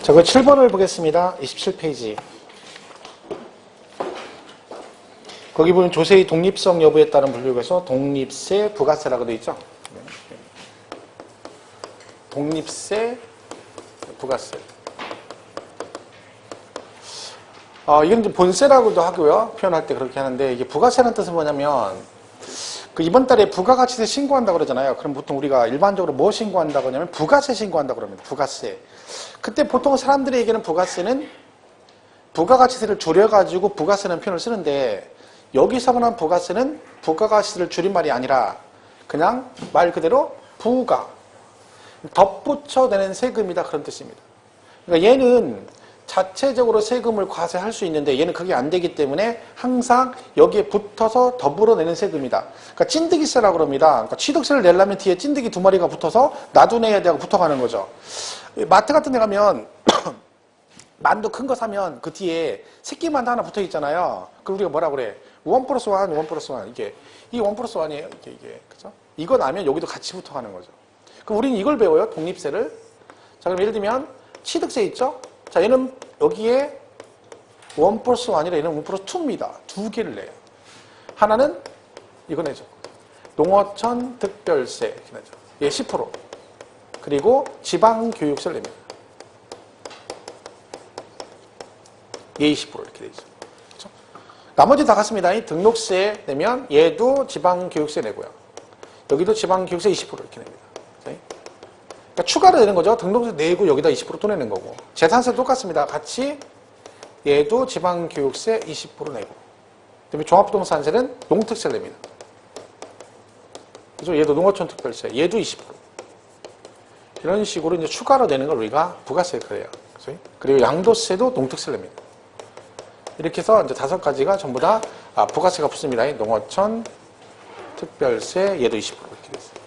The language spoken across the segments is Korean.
자, 그 7번을 보겠습니다. 27페이지. 거기 보면 조세의 독립성 여부에 따른 분류에서 독립세, 부가세라고 되어 있죠. 독립세, 부가세. 이건 이제 본세라고도 하고요. 표현할 때 그렇게 하는데, 이게 부가세라는 뜻은 뭐냐면, 그 이번 달에 부가가치세 신고한다고 그러잖아요. 그럼 보통 우리가 일반적으로 뭐 신고한다고 하냐면, 부가세 신고한다고 그럽니다. 부가세. 그때 보통 사람들이 얘기하는 부가세는 부가가치세를 줄여가지고 부가세라는 표현을 쓰는데, 여기서 말하는 부가세는 부가가치세를 줄인 말이 아니라 그냥 말 그대로 부가, 덧붙여 내는 세금이다 그런 뜻입니다. 그러니까 얘는 자체적으로 세금을 과세할 수 있는데 얘는 그게 안 되기 때문에 항상 여기에 붙어서 더불어 내는 세금이다. 그러니까 찐득이세라고 그럽니다. 그러니까 취득세를 내려면 뒤에 찐득이 두 마리가 붙어서 나도 내야 되고 붙어가는 거죠. 마트 같은 데 가면 만두 큰 거 사면 그 뒤에 새끼 만두 하나 붙어 있잖아요. 그럼 우리가 뭐라 그래? 1 플러스 1, 1 플러스 1. 이 1 플러스 1이에요. 이게. 그죠? 이거 나면 여기도 같이 붙어가는 거죠. 그럼 우리는 이걸 배워요. 독립세를. 자, 그럼 예를 들면 취득세 있죠? 자, 얘는 여기에 1 플러스 1이라 얘는 1 플러스 2입니다. 두 개를 내요. 하나는 이거 내죠. 농어촌 특별세 이렇게 내죠. 얘 10%. 그리고 지방교육세를 냅니다. 얘 20% 이렇게 되어 있죠. 그렇죠? 나머지 다 같습니다. 이 등록세 내면 얘도 지방교육세 내고요. 여기도 지방교육세 20% 이렇게 냅니다. 그러니까 추가로 내는 거죠. 등록세 내고 여기다 20% 또 내는 거고. 재산세 똑같습니다. 같이 얘도 지방교육세 20% 내고. 그다음에 종합부동산세는 농특세를 냅니다. 그죠? 얘도 농어촌 특별세, 얘도 20%. 이런 식으로 이제 추가로 내는 걸 우리가 부가세를 그래요. 그죠? 그리고 양도세도 농특세를 냅니다. 이렇게 해서 이제 5가지가 전부 다 부가세가 붙습니다. 농어촌 특별세, 얘도 20% 이렇게 됐어요.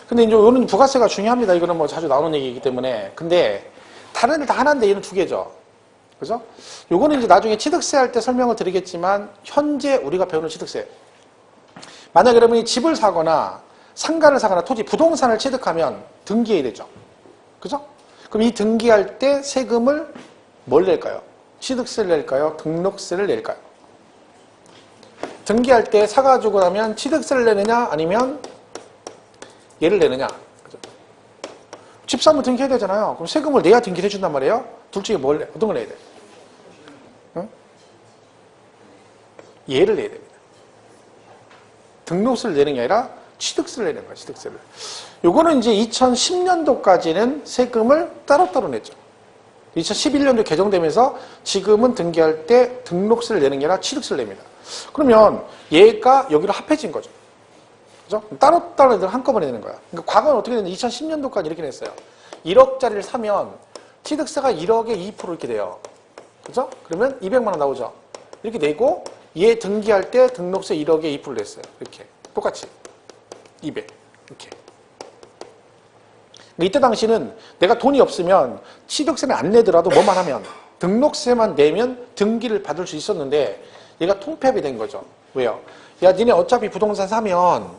근데 이제 이거는 부가세가 중요합니다. 이거는 뭐 자주 나오는 얘기이기 때문에. 근데 다른 애들 다 하나인데 얘는 두 개죠. 그죠? 요거는 이제 나중에 취득세 할 때 설명을 드리겠지만 현재 우리가 배우는 취득세. 만약에 여러분이 집을 사거나 상가를 사거나 토지, 부동산을 취득하면 등기해야 되죠. 그죠? 그럼 이 등기할 때 세금을 뭘 낼까요? 취득세를 낼까요? 등록세를 낼까요? 등기할 때 사가지고 나면 취득세를 내느냐 아니면 얘를 내느냐. 그죠? 집 사면 등기해야 되잖아요. 그럼 세금을 내야 등기를 해준단 말이에요. 둘 중에 뭘 내? 어떤 걸 내야 돼? 응? 얘를 내야 됩니다. 등록세를 내는 게 아니라 취득세를 내는 거예요. 취득세를. 요거는 이제 2010년도까지는 세금을 따로따로 냈죠. 2011년도 개정되면서 지금은 등기할 때 등록세를 내는 게 아니라 취득세를 냅니다. 그러면 얘가 여기로 합해진 거죠. 그죠? 따로따로 애들 한꺼번에 내는 거야. 그러니까 과거는 어떻게 됐는데 2010년도까지 이렇게 냈어요. 1억짜리를 사면 취득세가 1억에 2% 이렇게 돼요. 그죠? 그러면 200만 원 나오죠. 이렇게 내고 얘 등기할 때 등록세 1억에 2% 냈어요. 이렇게. 똑같이. 200. 이렇게. 이때 당시는 내가 돈이 없으면 취득세는 안 내더라도 뭐만 하면 등록세만 내면 등기를 받을 수 있었는데 얘가 통폐합이 된 거죠. 왜요? 야, 니네 어차피 부동산 사면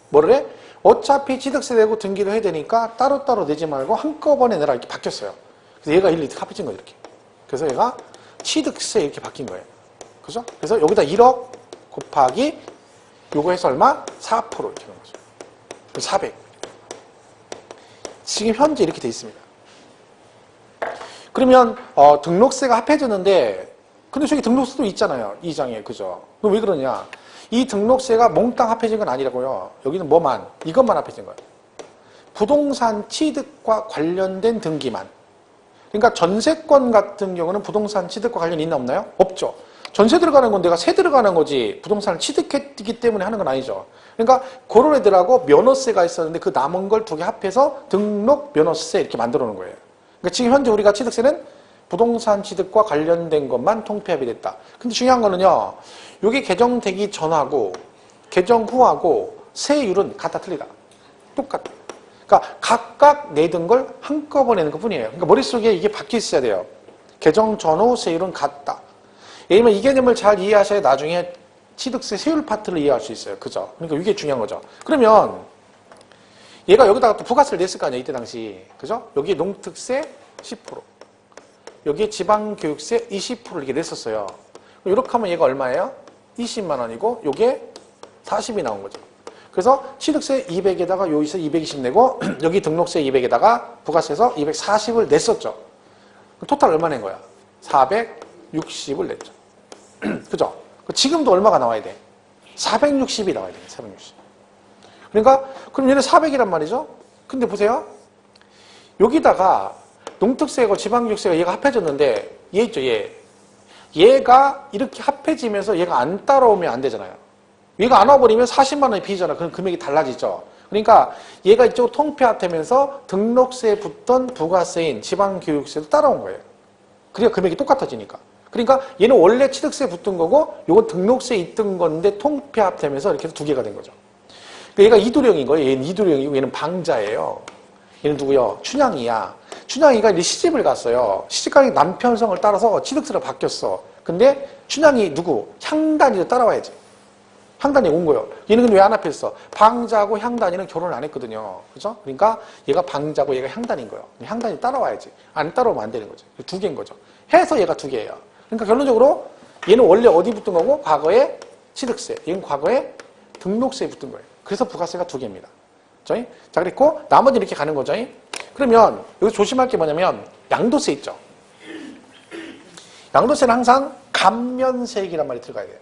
뭐를 해? 어차피 취득세 내고 등기도 해야 되니까 따로따로 내지 말고 한꺼번에 내라 이렇게 바뀌었어요. 그래서 얘가 일일이 합해진 거예요. 이렇게. 그래서 얘가 취득세 이렇게 바뀐 거예요. 그죠? 그래서 여기다 1억 곱하기 요거 해서 얼마? 4% 이렇게 하는 거죠. 400. 지금 현재 이렇게 돼 있습니다. 그러면 등록세가 합해졌는데 근데 저기 등록세도 있잖아요. 이 장에. 그죠? 그럼 왜 그러냐? 이 등록세가 몽땅 합해진 건 아니라고요. 여기는 뭐만? 이것만 합해진 거예요. 부동산 취득과 관련된 등기만. 그러니까 전세권 같은 경우는 부동산 취득과 관련이 있나 없나요? 없죠. 전세 들어가는 건 내가 세 들어가는 거지 부동산을 취득했기 때문에 하는 건 아니죠. 그러니까 그런 애들하고 면허세가 있었는데 그 남은 걸 두 개 합해서 등록 면허세 이렇게 만들어 놓은 거예요. 그러니까 지금 현재 우리가 취득세는 부동산 취득과 관련된 것만 통폐합이 됐다. 근데 중요한 거는요. 이게 개정되기 전하고 개정 후하고 세율은 같다 틀리다. 똑같다. 그러니까 각각 내던 걸 한꺼번에 내는 것뿐이에요. 그러니까 머릿속에 이게 박혀 있어야 돼요. 개정 전후 세율은 같다. 왜냐면 이 개념을 잘 이해하셔야 나중에 취득세 세율 파트를 이해할 수 있어요. 그죠? 그러니까 이게 중요한 거죠. 그러면 얘가 여기다가 또 부가세를 냈을 거 아니야, 이때 당시. 그죠? 여기 농특세 10%. 여기에 지방교육세 20%를 이렇게 냈었어요. 이렇게 하면 얘가 얼마예요? 20만 원이고, 요게 40이 나온 거죠. 그래서 취득세 200에다가 여기서 220 내고, 여기 등록세 200에다가 부가세에서 240을 냈었죠. 토탈 얼마 낸 거야? 460을 냈죠. 그죠? 지금도 얼마가 나와야 돼? 460이 나와야 돼. 460. 그러니까 그럼 얘는 400이란 말이죠. 근데 보세요. 여기다가 농특세하고 지방교육세가 얘가 합해졌는데 얘 있죠, 얘. 얘가 이렇게 합해지면서 얘가 안 따라오면 안 되잖아요. 얘가 안 와버리면 40만 원이 비잖아. 그럼 금액이 달라지죠. 그러니까 얘가 이쪽으로 통폐합되면서 등록세에 붙던 부가세인 지방교육세도 따라온 거예요. 그러니까 금액이 똑같아지니까. 그러니까 얘는 원래 취득세에 붙은 거고 요건 등록세에 있던 건데 통폐합되면서 이렇게 해서 두 개가 된 거죠. 그러니까 얘가 이두령인 거예요. 얘는 이두령이고 얘는 방자예요. 얘는 누구요? 춘향이야. 춘향이가 이제 시집을 갔어요. 시집가니 남편 성을 따라서 취득세로 바뀌었어. 근데 춘향이 누구? 향단이도 따라와야지. 향단이 온 거예요. 얘는 근데 왜 안 합했어? 방자하고 향단이는 결혼을 안 했거든요. 그죠? 그러니까 얘가 방자고 얘가 향단인 거예요. 향단이 따라와야지. 안 따라오면 안 되는 거죠. 두 개인 거죠. 해서 얘가 두 개예요. 그러니까 결론적으로 얘는 원래 어디 붙은 거고 과거에 취득세, 얘는 과거에 등록세에 붙은 거예요. 그래서 부가세가 두 개입니다. 자, 그랬고 나머지 이렇게 가는 거죠. 그러면 여기서 조심할 게 뭐냐면 양도세 있죠. 양도세는 항상 감면세액이란 말이 들어가야 돼요.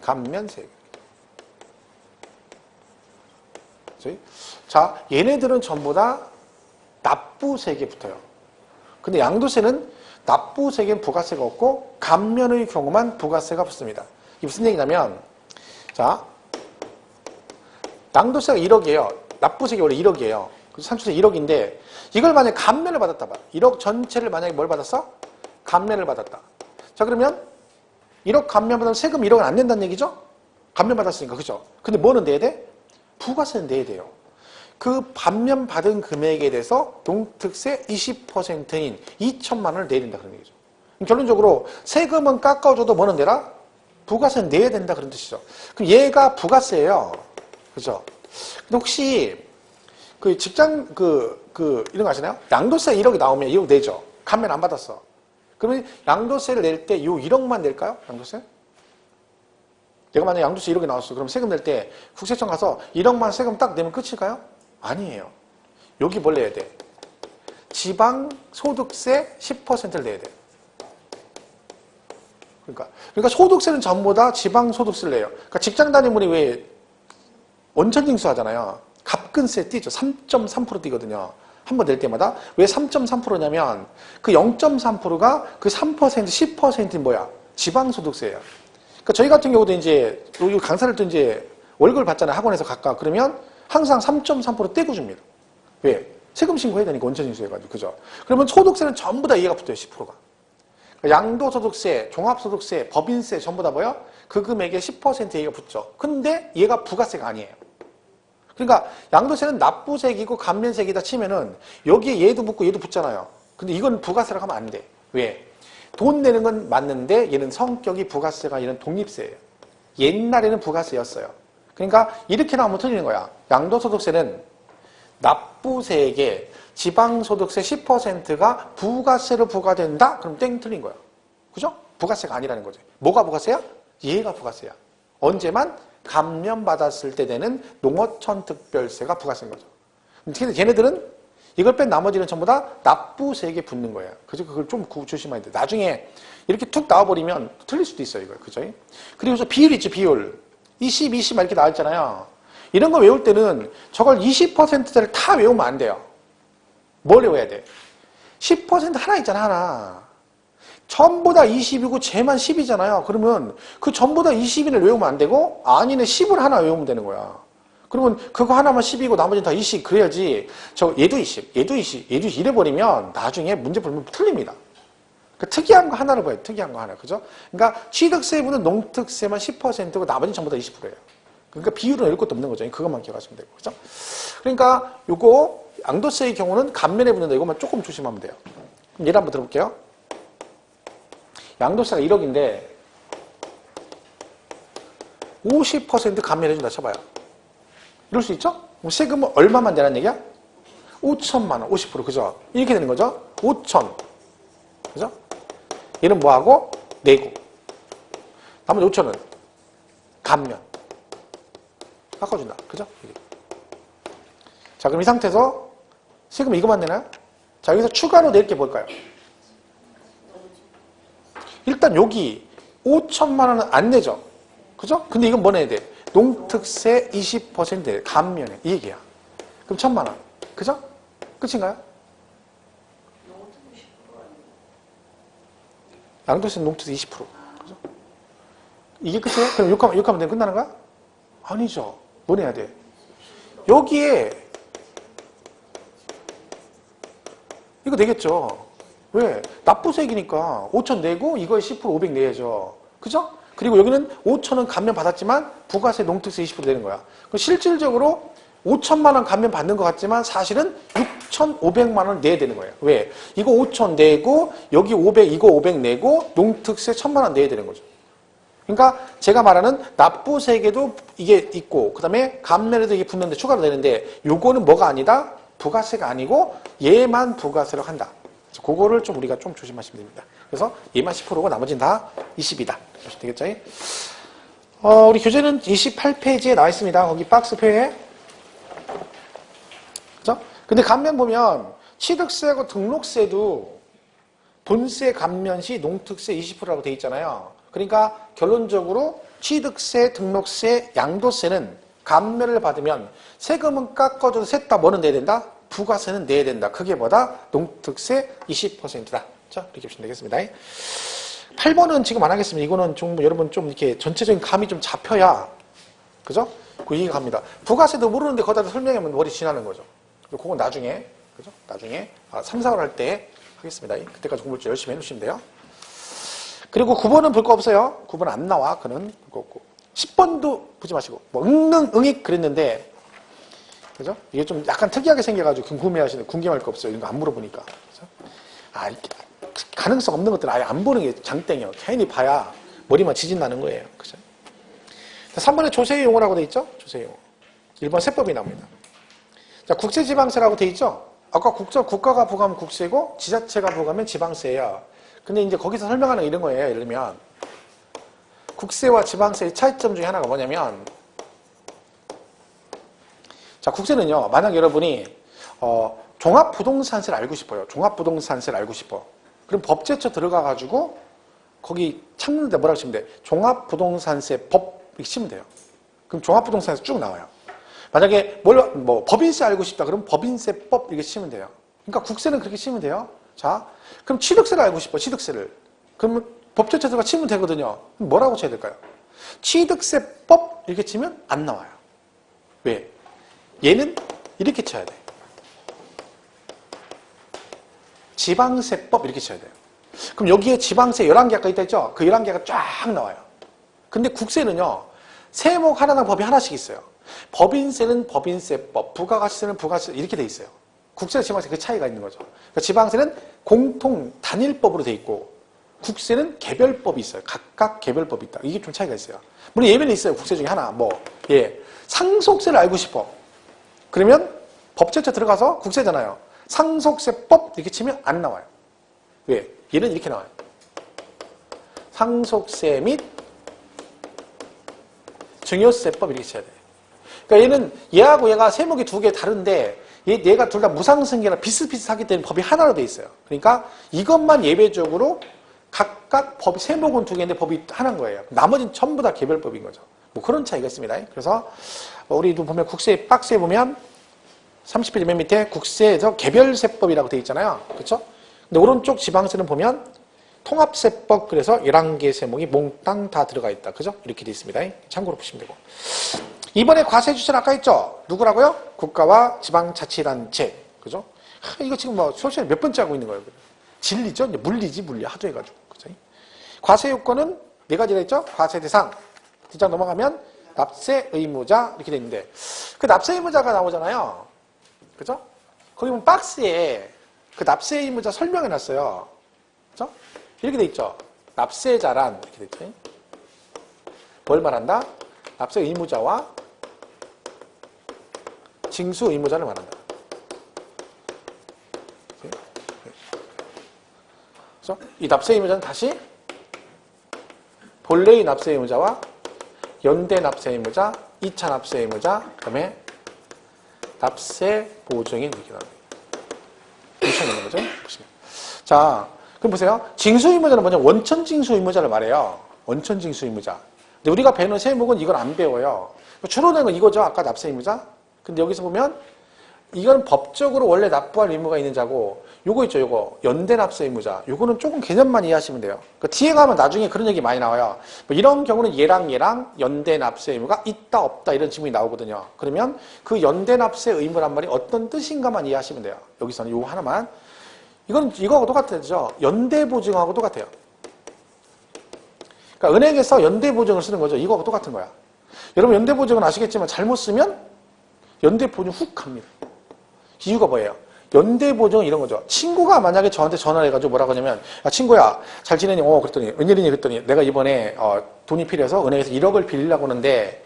감면세액. 자, 얘네들은 전부 다 납부세액에 붙어요. 근데 양도세는 납부세액엔 부가세가 없고 감면의 경우만 부가세가 붙습니다. 이게 무슨 얘기냐면 자, 양도세가 1억이에요. 납부세액이 원래 1억이에요. 그래서 상초세 1억인데 이걸 만약에 감면을 받았다 봐. 1억 전체를 만약에 뭘 받았어? 감면을 받았다. 자, 그러면 1억 감면 받으면 세금 1억은 안 낸다는 얘기죠? 감면 받았으니까, 그죠? 근데 뭐는 내야 돼? 부가세는 내야 돼요. 그 감면 받은 금액에 대해서 농특세 20%인 2천만 원을 내야 된다 그런 얘기죠. 결론적으로 세금은 깎아줘도 뭐는 내라? 부가세는 내야 된다 그런 뜻이죠. 그럼 얘가 부가세예요. 그죠? 근데 혹시 그 직장 이런 거 아시나요? 양도세 1억이 나오면 1억 내죠. 감면 안 받았어. 그러면 양도세를 낼 때 이 1억만 낼까요? 양도세? 내가 만약에 양도세 1억이 나왔어. 그럼 세금 낼 때 국세청 가서 1억만 세금 딱 내면 끝일까요? 아니에요. 여기 뭘 내야 돼? 지방소득세 10%를 내야 돼. 그러니까 소득세는 전부 다 지방소득세를 내요. 그러니까 직장 다니는 분이 왜 원천징수 하잖아요. 갑근세 띄죠. 3.3% 띄거든요. 한 번 낼 때마다. 왜 3.3%냐면 그 0.3%가 그 3%, 10%인 뭐야? 지방소득세예요. 그러니까 저희 같은 경우도 이제 강사를 또 이제 월급을 받잖아요. 학원에서 각각. 그러면 항상 3.3% 떼고 줍니다. 왜? 세금 신고해야 되니까 원천징수 해가지고. 그죠? 그러면 소득세는 전부 다 이해가 붙어요. 10%가. 양도소득세, 종합소득세, 법인세 전부 다 뭐야? 그 금액에 10% 얘가 붙죠. 근데 얘가 부가세가 아니에요. 그러니까 양도세는 납부세액이고 감면세액이다 치면은 여기에 얘도 붙고 얘도 붙잖아요. 근데 이건 부가세라고 하면 안 돼. 왜? 돈 내는 건 맞는데 얘는 성격이 부가세가 얘는 독립세예요. 옛날에는 부가세였어요. 그러니까 이렇게 나오면 틀리는 거야. 양도소득세는 납부세액에 지방소득세 10%가 부가세로 부과된다? 그럼 땡 틀린 거야. 그죠? 부가세가 아니라는 거죠. 뭐가 부가세야? 얘가 부가세야. 언제만? 감면받았을 때 되는 농어촌 특별세가 부가세인 거죠. 근데 걔네들은 이걸 뺀 나머지는 전부 다 납부세액에 붙는 거예요. 그죠? 그걸 좀 조심해야 돼. 나중에 이렇게 툭 나와버리면 틀릴 수도 있어요, 이거. 그죠? 그리고 저 비율 있죠, 비율. 20, 20 이렇게 나왔잖아요. 이런 거 외울 때는 저걸 20%대를 다 외우면 안 돼요. 뭘 외워야 돼? 10% 하나 있잖아, 하나. 전부 다 20이고 쟤만 10이잖아요. 그러면 그 전부 다 20인을 외우면 안 되고 아니네 10을 하나 외우면 되는 거야. 그러면 그거 하나만 10이고 나머지는 다 20. 그래야지 얘도 20, 얘도 20, 얘도 20 이래버리면 나중에 문제 풀면 틀립니다. 그러니까 특이한 거 하나를 봐요. 특이한 거 하나. 그죠? 그러니까 취득세분은 농특세만 10%고 나머지는 전부 다 20%예요. 그러니까 비율은 외울 것도 없는 거죠. 그것만 기억하시면 되고. 그죠? 그러니까 요거 양도세의 경우는 감면에 붙는다. 이것만 조금 조심하면 돼요. 그럼 예를 한번 들어볼게요. 양도세가 1억인데 50% 감면해준다 쳐봐요. 이럴 수 있죠? 그럼 세금은 얼마만 내라는 얘기야? 5천만 원, 50%, 그죠? 이렇게 되는 거죠? 5천. 그죠? 얘는 뭐하고? 내고. 나머지 5천은 감면. 깎아준다. 그죠? 자, 그럼 이 상태에서 세금 이것만 내나요? 자, 여기서 추가로 낼 게 뭘까요? 일단 여기 5천만 원은 안 내죠. 그죠? 근데 이건 뭐 내야 돼? 농특세 20% 감면에. 이 얘기야. 그럼 1,000만 원. 그죠? 끝인가요? 양도세 농특세 20%. 그죠? 이게 끝이에요? 그럼 욕하면 내가 끝나는 거야? 아니죠. 뭐 내야 돼? 여기에 이거 내겠죠. 왜? 납부세액이니까 5천 내고 이거에 10% 500 내야죠. 그죠? 그리고 여기는 5천원 감면 받았지만 부가세 농특세 20% 내는 거야. 그럼 실질적으로 5천만 원 감면 받는 것 같지만 사실은 6,500만 원 내야 되는 거예요. 왜? 이거 5천 내고 여기 500 이거 500 내고 농특세 1,000만 원 내야 되는 거죠. 그러니까 제가 말하는 납부세액에도 이게 있고 그 다음에 감면에도 이게 붙는데 추가로 되는데 요거는 뭐가 아니다? 부가세가 아니고 얘만 부가세로 한다. 그거를 좀 우리가 좀 조심하시면 됩니다. 그래서 얘만 10%고 나머지는 다 20이다. 보시면 되겠죠? 우리 교재는 28페이지에 나와 있습니다. 거기 박스표에. 그죠? 근데 감면 보면 취득세하고 등록세도 본세 감면 시 농특세 20%라고 돼 있잖아요. 그러니까 결론적으로 취득세, 등록세, 양도세는 감면을 받으면 세금은 깎아줘도 셋 다 뭐는 내야 된다? 부가세는 내야 된다. 그게 뭐다? 농특세 20%다. 자, 이렇게 보시면 되겠습니다. 8번은 지금 안 하겠습니다. 이거는 좀 여러분 좀 이렇게 전체적인 감이 좀 잡혀야, 그죠? 그 이해가 갑니다. 부가세도 모르는데 거기다 설명하면 머리 지나는 거죠. 그건 나중에, 그죠? 나중에 3, 4월 할 때 하겠습니다. 그때까지 공부를 좀 열심히 해주시면 돼요. 그리고 9번은 볼 거 없어요. 9번 안 나와. 그는 볼 거 없고. 10번도 보지 마시고. 뭐 응익 그랬는데, 그죠? 이게 좀 약간 특이하게 생겨가지고 궁금해하시는, 궁금할 거 없어요. 이런 거 안 물어보니까. 그죠? 이렇게 가능성 없는 것들은 아예 안 보는 게 장땡이에요. 괜히 봐야 머리만 지진 나는 거예요. 그죠? 3번에 조세의 용어라고 돼 있죠? 조세의 용어. 1번 세법이 나옵니다. 자, 국세지방세라고 돼 있죠? 아까 국가가 부과하면 국세고 지자체가 부과하면 지방세예요. 근데 이제 거기서 설명하는 게 이런 거예요. 예를 들면 국세와 지방세의 차이점 중에 하나가 뭐냐면, 자, 국세는요, 만약 여러분이 종합부동산세를 알고 싶어요. 종합부동산세를 알고 싶어. 그럼 법제처 들어가가지고 거기 찾는데 뭐라고 치면 돼? 종합부동산세 법 이렇게 치면 돼요. 그럼 종합부동산세 쭉 나와요. 만약에 법인세 알고 싶다. 그럼 법인세법 이렇게 치면 돼요. 그러니까 국세는 그렇게 치면 돼요. 자, 그럼 취득세를 알고 싶어. 취득세를. 그러면 법제처 들어가 치면 되거든요. 그럼 뭐라고 쳐야 될까요? 취득세법 이렇게 치면 안 나와요. 왜? 얘는 이렇게 쳐야 돼. 지방세법 이렇게 쳐야 돼요. 그럼 여기에 지방세 11개 아까 있다 했죠? 그 11개가 쫙 나와요. 근데 국세는요, 세목 하나당 법이 하나씩 있어요. 법인세는 법인세법, 부가가치세는 부가가치세 이렇게 돼 있어요. 국세와 지방세 그 차이가 있는 거죠. 그러니까 지방세는 공통 단일법으로 돼 있고 국세는 개별법이 있어요. 각각 개별법이 있다. 이게 좀 차이가 있어요. 물론 예외는 있어요. 국세 중에 하나. 상속세를 알고 싶어. 그러면 법제처 들어가서 국세잖아요. 상속세법 이렇게 치면 안 나와요. 왜? 얘는 이렇게 나와요. 상속세 및 증여세법 이렇게 쳐야 돼요. 그러니까 얘는 얘하고 얘가 세목이 두 개 다른데 얘가 둘 다 무상승계나 비슷비슷하기 때문에 법이 하나로 돼 있어요. 그러니까 이것만 예외적으로 각각 세목은 두 개인데 법이 하나인 거예요. 나머지는 전부 다 개별법인 거죠. 뭐 그런 차이가 있습니다. 그래서 우리도 보면 국세 박스에 보면 30페이지 맨 밑에 국세에서 개별세법이라고 돼 있잖아요. 그렇죠? 근데 오른쪽 지방세는 보면 통합세법, 그래서 11개 세목이 몽땅 다 들어가 있다. 그죠? 이렇게 돼 있습니다. 참고로 보시면 되고. 이번에 과세 주체는 아까 있죠? 누구라고요? 국가와 지방자치단체. 그죠? 이거 지금 솔직히 몇 번째 하고 있는 거예요? 진리죠? 물리지, 물리. 하도 해가지고. 그죠? 과세 요건은 네 가지가 있죠? 과세 대상. 뒷장 넘어가면 납세 의무자 이렇게 돼 있는데, 그 납세 의무자가 나오잖아요. 그죠? 거기 보면 박스에 그 납세 의무자 설명해 놨어요. 그죠? 이렇게 돼 있죠? 납세자란, 이렇게 돼 있죠? 뭘 말한다? 납세 의무자와 징수 의무자를 말한다. 그래서 이 납세 의무자는 다시 본래의 납세 의무자와 연대 납세 의무자, 2차 납세 의무자, 그 다음에 납세 보증인 이렇게 나옵니다. 이렇게 있는 거죠. 보시면. 자, 그럼 보세요. 징수 의무자는 뭐냐? 원천 징수 의무자를 말해요. 원천 징수 의무자. 근데 우리가 배우는 세목은 이걸 안 배워요. 주로 되는 건 이거죠. 아까 납세 의무자. 근데 여기서 보면 이건 법적으로 원래 납부할 의무가 있는 자고 요거 있죠. 요거 연대 납세 의무자. 요거는 조금 개념만 이해하시면 돼요. 그러니까 뒤에 가면 나중에 그런 얘기 많이 나와요. 뭐 이런 경우는 얘랑 연대 납세 의무가 있다 없다 이런 질문이 나오거든요. 그러면 그 연대 납세 의무란 말이 어떤 뜻인가만 이해하시면 돼요. 여기서는 요거 하나만. 이건 이거하고 똑같죠. 연대 보증하고 똑같아요. 그러니까 은행에서 연대 보증을 쓰는 거죠. 이거하고 똑같은 거야. 여러분 연대 보증은 아시겠지만 잘못 쓰면 연대 보증 훅 갑니다. 이유가 뭐예요? 연대 보증은 이런 거죠. 친구가 만약에 저한테 전화를 해가지고 뭐라고 하냐면 야, 친구야 잘 지내니? 그랬더니 웬일이니? 그랬더니 내가 이번에 돈이 필요해서 은행에서 1억을 빌리려고 하는데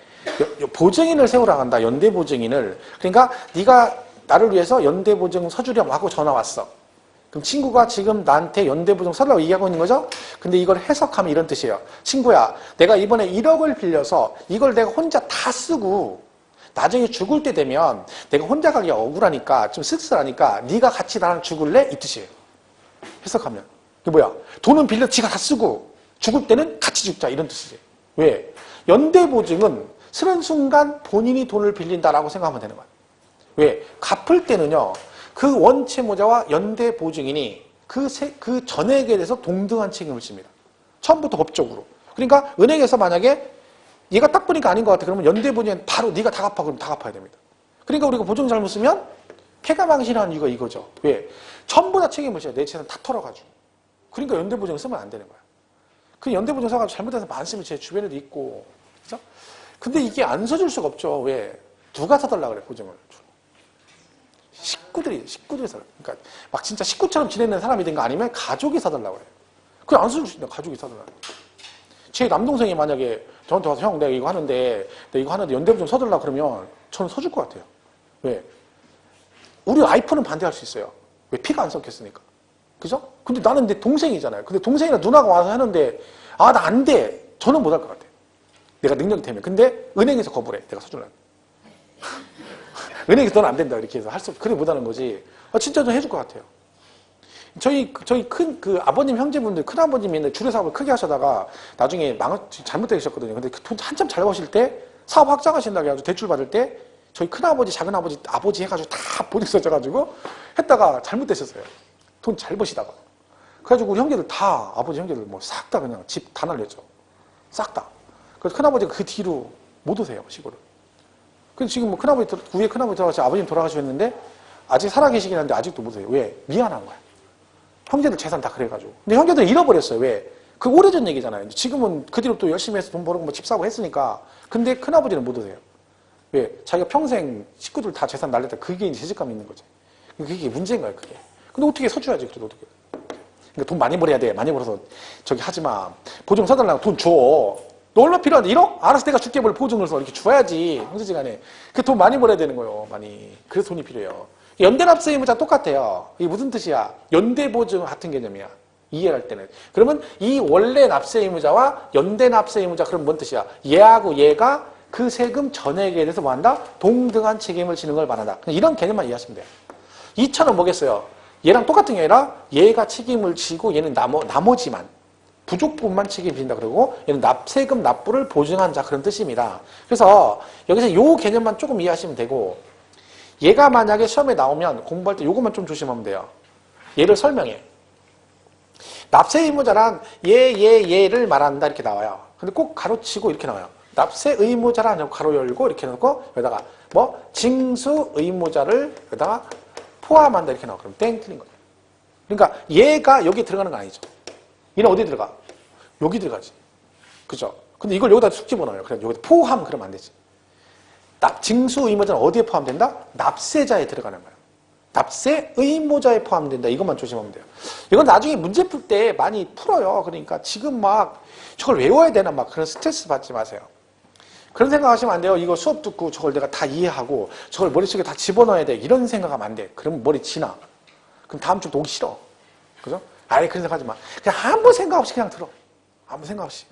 보증인을 세우라 한다. 연대 보증인을. 그러니까 네가 나를 위해서 연대 보증 서주렴 하고 전화 왔어. 그럼 친구가 지금 나한테 연대 보증 서라고 얘기하고 있는 거죠? 근데 이걸 해석하면 이런 뜻이에요. 친구야 내가 이번에 1억을 빌려서 이걸 내가 혼자 다 쓰고 나중에 죽을 때 되면 내가 혼자 가기 억울하니까 좀 씁쓸하니까 네가 같이 나랑 죽을래? 이 뜻이에요. 해석하면. 이게 뭐야? 돈은 빌려 지가 다 쓰고 죽을 때는 같이 죽자 이런 뜻이지. 왜? 연대보증은 쓰는 순간 본인이 돈을 빌린다라고 생각하면 되는 거야. 왜? 갚을 때는요. 그 원채무자와 연대보증인이 그 전액에 대해서 동등한 책임을 집니다. 처음부터 법적으로. 그러니까 은행에서 만약에 얘가 딱 보니까 아닌 것 같아. 그러면 연대보증은 바로 네가 다 갚아. 그럼 다 갚아야 됩니다. 그러니까 우리가 보증 잘못 쓰면 폐가망신하는 이유가 이거죠. 왜? 전부 다 책임을 져야 내 재산 다 털어가지고. 그러니까 연대보증 쓰면 안 되는 거야. 그 연대보증 써가지고 잘못해서 많으면 제 주변에도 있고. 그죠? 근데 이게 안 써줄 수가 없죠. 왜? 누가 사달라 그래, 보증을. 식구들이 사달라. 그러니까 막 진짜 식구처럼 지내는 사람이든가 아니면 가족이 사달라고 그래요. 그걸 안 써줄 수 있는데 가족이 사달라. 제 남동생이 만약에 저한테 와서 형 내가 이거 하는데 연대보증 서달라 그러면 저는 서줄 것 같아요. 왜? 우리 와이프는 반대할 수 있어요. 왜? 피가 안 섞였으니까. 그죠? 근데 나는 내 동생이잖아요. 근데 동생이나 누나가 와서 하는데 나 안 돼. 저는 못 할 것 같아요. 내가 능력이 되면. 근데 은행에서 거부를 해. 내가 서줄래. 은행에서 넌 안 된다. 이렇게 해서 그래 못하는 거지. 진짜 좀 해줄 것 같아요. 저희 아버님 형제분들, 큰아버님이 있는데 주례사업을 크게 하시다가 나중에 잘못되셨거든요. 근데 그 돈 한참 잘 버실 때 사업 확장하신다고 해가지고 대출 받을 때 저희 큰아버지, 작은아버지, 아버지 해가지고 다 보증 써져가지고 했다가 잘못되셨어요. 돈 잘 버시다가. 그래가지고 우리 형제들 다, 아버지 형제들 뭐 싹 다 그냥 집 다 날렸죠. 싹 다. 그래서 큰아버지가 그 뒤로 못 오세요, 시골을. 그래서 지금 뭐 위에 큰아버지 돌아가시고 아버님 돌아가셨는데 아직 살아계시긴 한데 아직도 못 오세요. 왜? 미안한 거야. 형제들 재산 다 그래가지고. 근데 형제들 잃어버렸어요. 왜? 그 오래전 얘기잖아요. 지금은 그 뒤로 또 열심히 해서 돈 벌고 뭐 집 사고 했으니까. 근데 큰아버지는 못 오세요. 왜? 자기가 평생 식구들 다 재산 날렸다. 그게 이제 죄책감이 있는 거지. 그게 문제인 거예요, 그게. 근데 어떻게 서줘야지, 그래도 어떻게. 그러니까 돈 많이 벌어야 돼. 많이 벌어서 저기 하지 마. 보증 서달라고 돈 줘. 너 얼마 필요한데 1억? 알아서 내가 줄게 뭘 보증을 서 이렇게 줘야지. 형제지간에. 그 돈 많이 벌어야 되는 거예요, 많이. 그래서 돈이 필요해요. 연대납세 의무자 똑같아요. 이게 무슨 뜻이야? 연대보증 같은 개념이야. 이해할 때는. 그러면 이 원래 납세 의무자와 연대납세 의무자 그럼 뭔 뜻이야? 얘하고 얘가 그 세금 전액에 대해서 뭐 한다? 동등한 책임을 지는 걸 말한다. 이런 개념만 이해하시면 돼요. 2차는 뭐겠어요? 얘랑 똑같은 게 아니라 얘가 책임을 지고 얘는 나머지만 부족 부분만 책임진다 그러고 얘는 세금 납부를 보증한 자 그런 뜻입니다. 그래서 여기서 요 개념만 조금 이해하시면 되고 얘가 만약에 시험에 나오면 공부할 때 요것만 좀 조심하면 돼요. 얘를 설명해. 납세 의무자란 얘를 말한다 이렇게 나와요. 근데 꼭 가로치고 이렇게 나와요. 납세 의무자란 가로 열고 이렇게 놓고 여기다가 뭐 징수 의무자를 여기다가 포함한다 이렇게 나와. 그럼 땡 틀린 거죠. 그러니까 얘가 여기 들어가는 건 아니죠. 얘는 어디 들어가? 여기 들어가지. 그죠? 근데 이걸 여기다 쑥 집어넣어요. 그래 여기 포함 그러면 안 되지. 징수 의무자는 어디에 포함된다? 납세자에 들어가는 거예요. 납세 의무자에 포함된다. 이것만 조심하면 돼요. 이건 나중에 문제 풀 때 많이 풀어요. 그러니까 지금 막 저걸 외워야 되나 막 그런 스트레스 받지 마세요. 그런 생각하시면 안 돼요. 이거 수업 듣고 저걸 내가 다 이해하고 저걸 머릿속에 다 집어넣어야 돼. 이런 생각하면 안 돼. 그러면 머리 지나. 그럼 다음 주부터 오기 싫어. 그죠? 아예 그런 생각하지 마. 그냥 아무 생각 없이 그냥 들어. 아무 생각 없이.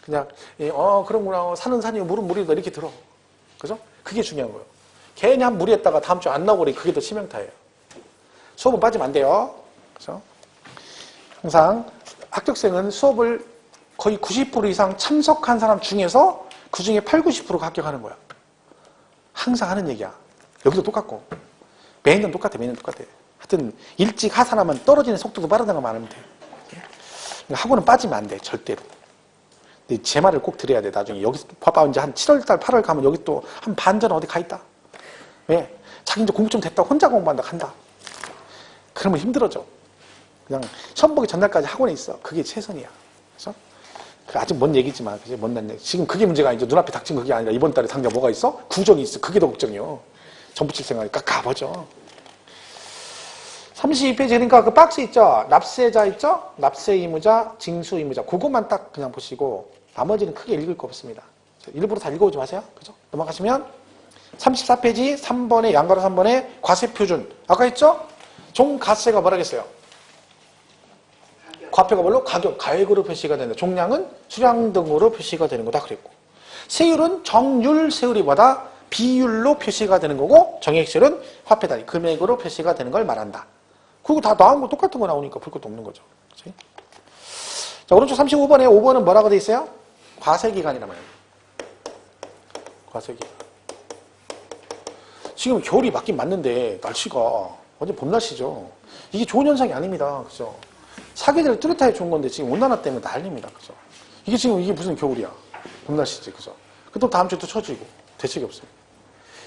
그냥 그런구나. 산은 산이고 물은 물이다. 이렇게 들어. 그죠? 그게 중요한 거예요. 괜히 한 무리했다가 다음 주 안 나오고 그게 더 치명타예요. 수업은 빠지면 안 돼요. 그죠? 항상 합격생은 수업을 거의 90% 이상 참석한 사람 중에서 그 중에 8, 90%가 합격하는 거야. 항상 하는 얘기야. 여기도 똑같고. 매년 똑같아. 매년 똑같아. 하여튼 일찍 하산하면 떨어지는 속도도 빠르다는 것만 알면 돼. 학원은 빠지면 안 돼. 절대로. 근데 제 말을 꼭 들어야 돼. 나중에 여기서 봐봐. 이제 한 7월달, 8월 가면 여기 또 한 반전 어디 가 있다. 왜? 자기 이제 공부 좀 됐다. 혼자 공부한다. 간다. 그러면 힘들어져. 그냥 시험 보기 전날까지 학원에 있어. 그게 최선이야. 그래서 아직 먼 얘기지만, 그지? 먼 얘기. 지금 그게 문제가 아니죠. 눈앞에 닥친 그게 아니라 이번 달에 당장 뭐가 있어? 구정이 있어. 그게 더 걱정이요. 전부칠 생각이니까 가보죠. 32페이지 그러니까 그 박스 있죠? 납세자 있죠? 납세 의무자, 징수 의무자. 그것만 딱 그냥 보시고 나머지는 크게 읽을 거 없습니다. 일부러 다 읽어오지 마세요. 그죠? 넘어가시면 34페이지 3번에 양가로 3번에 과세 표준. 아까 했죠? 종가세가 뭐라겠어요? 과표가 뭘로? 가격, 가액으로 표시가 된다. 종량은 수량 등으로 표시가 되는 거다 그랬고. 세율은 정률 세율이보다 비율로 표시가 되는 거고 정액세율은 화폐 단위, 금액으로 표시가 되는 걸 말한다. 그리고 다 나온 거 똑같은 거 나오니까 볼 것도 없는 거죠. 그치? 자, 오른쪽 35번에 5번은 뭐라고 돼 있어요? 과세기간이란 말이에요. 과세기간. 지금 겨울이 맞긴 맞는데 날씨가 완전 봄 날씨죠. 이게 좋은 현상이 아닙니다. 그죠? 사계절 뚜렷하게 좋은 건데 지금 온난화 때문에 난립니다. 그죠? 이게 지금 이게 무슨 겨울이야. 봄 날씨지. 그죠? 또 다음 주에 또 처지고 대책이 없어요.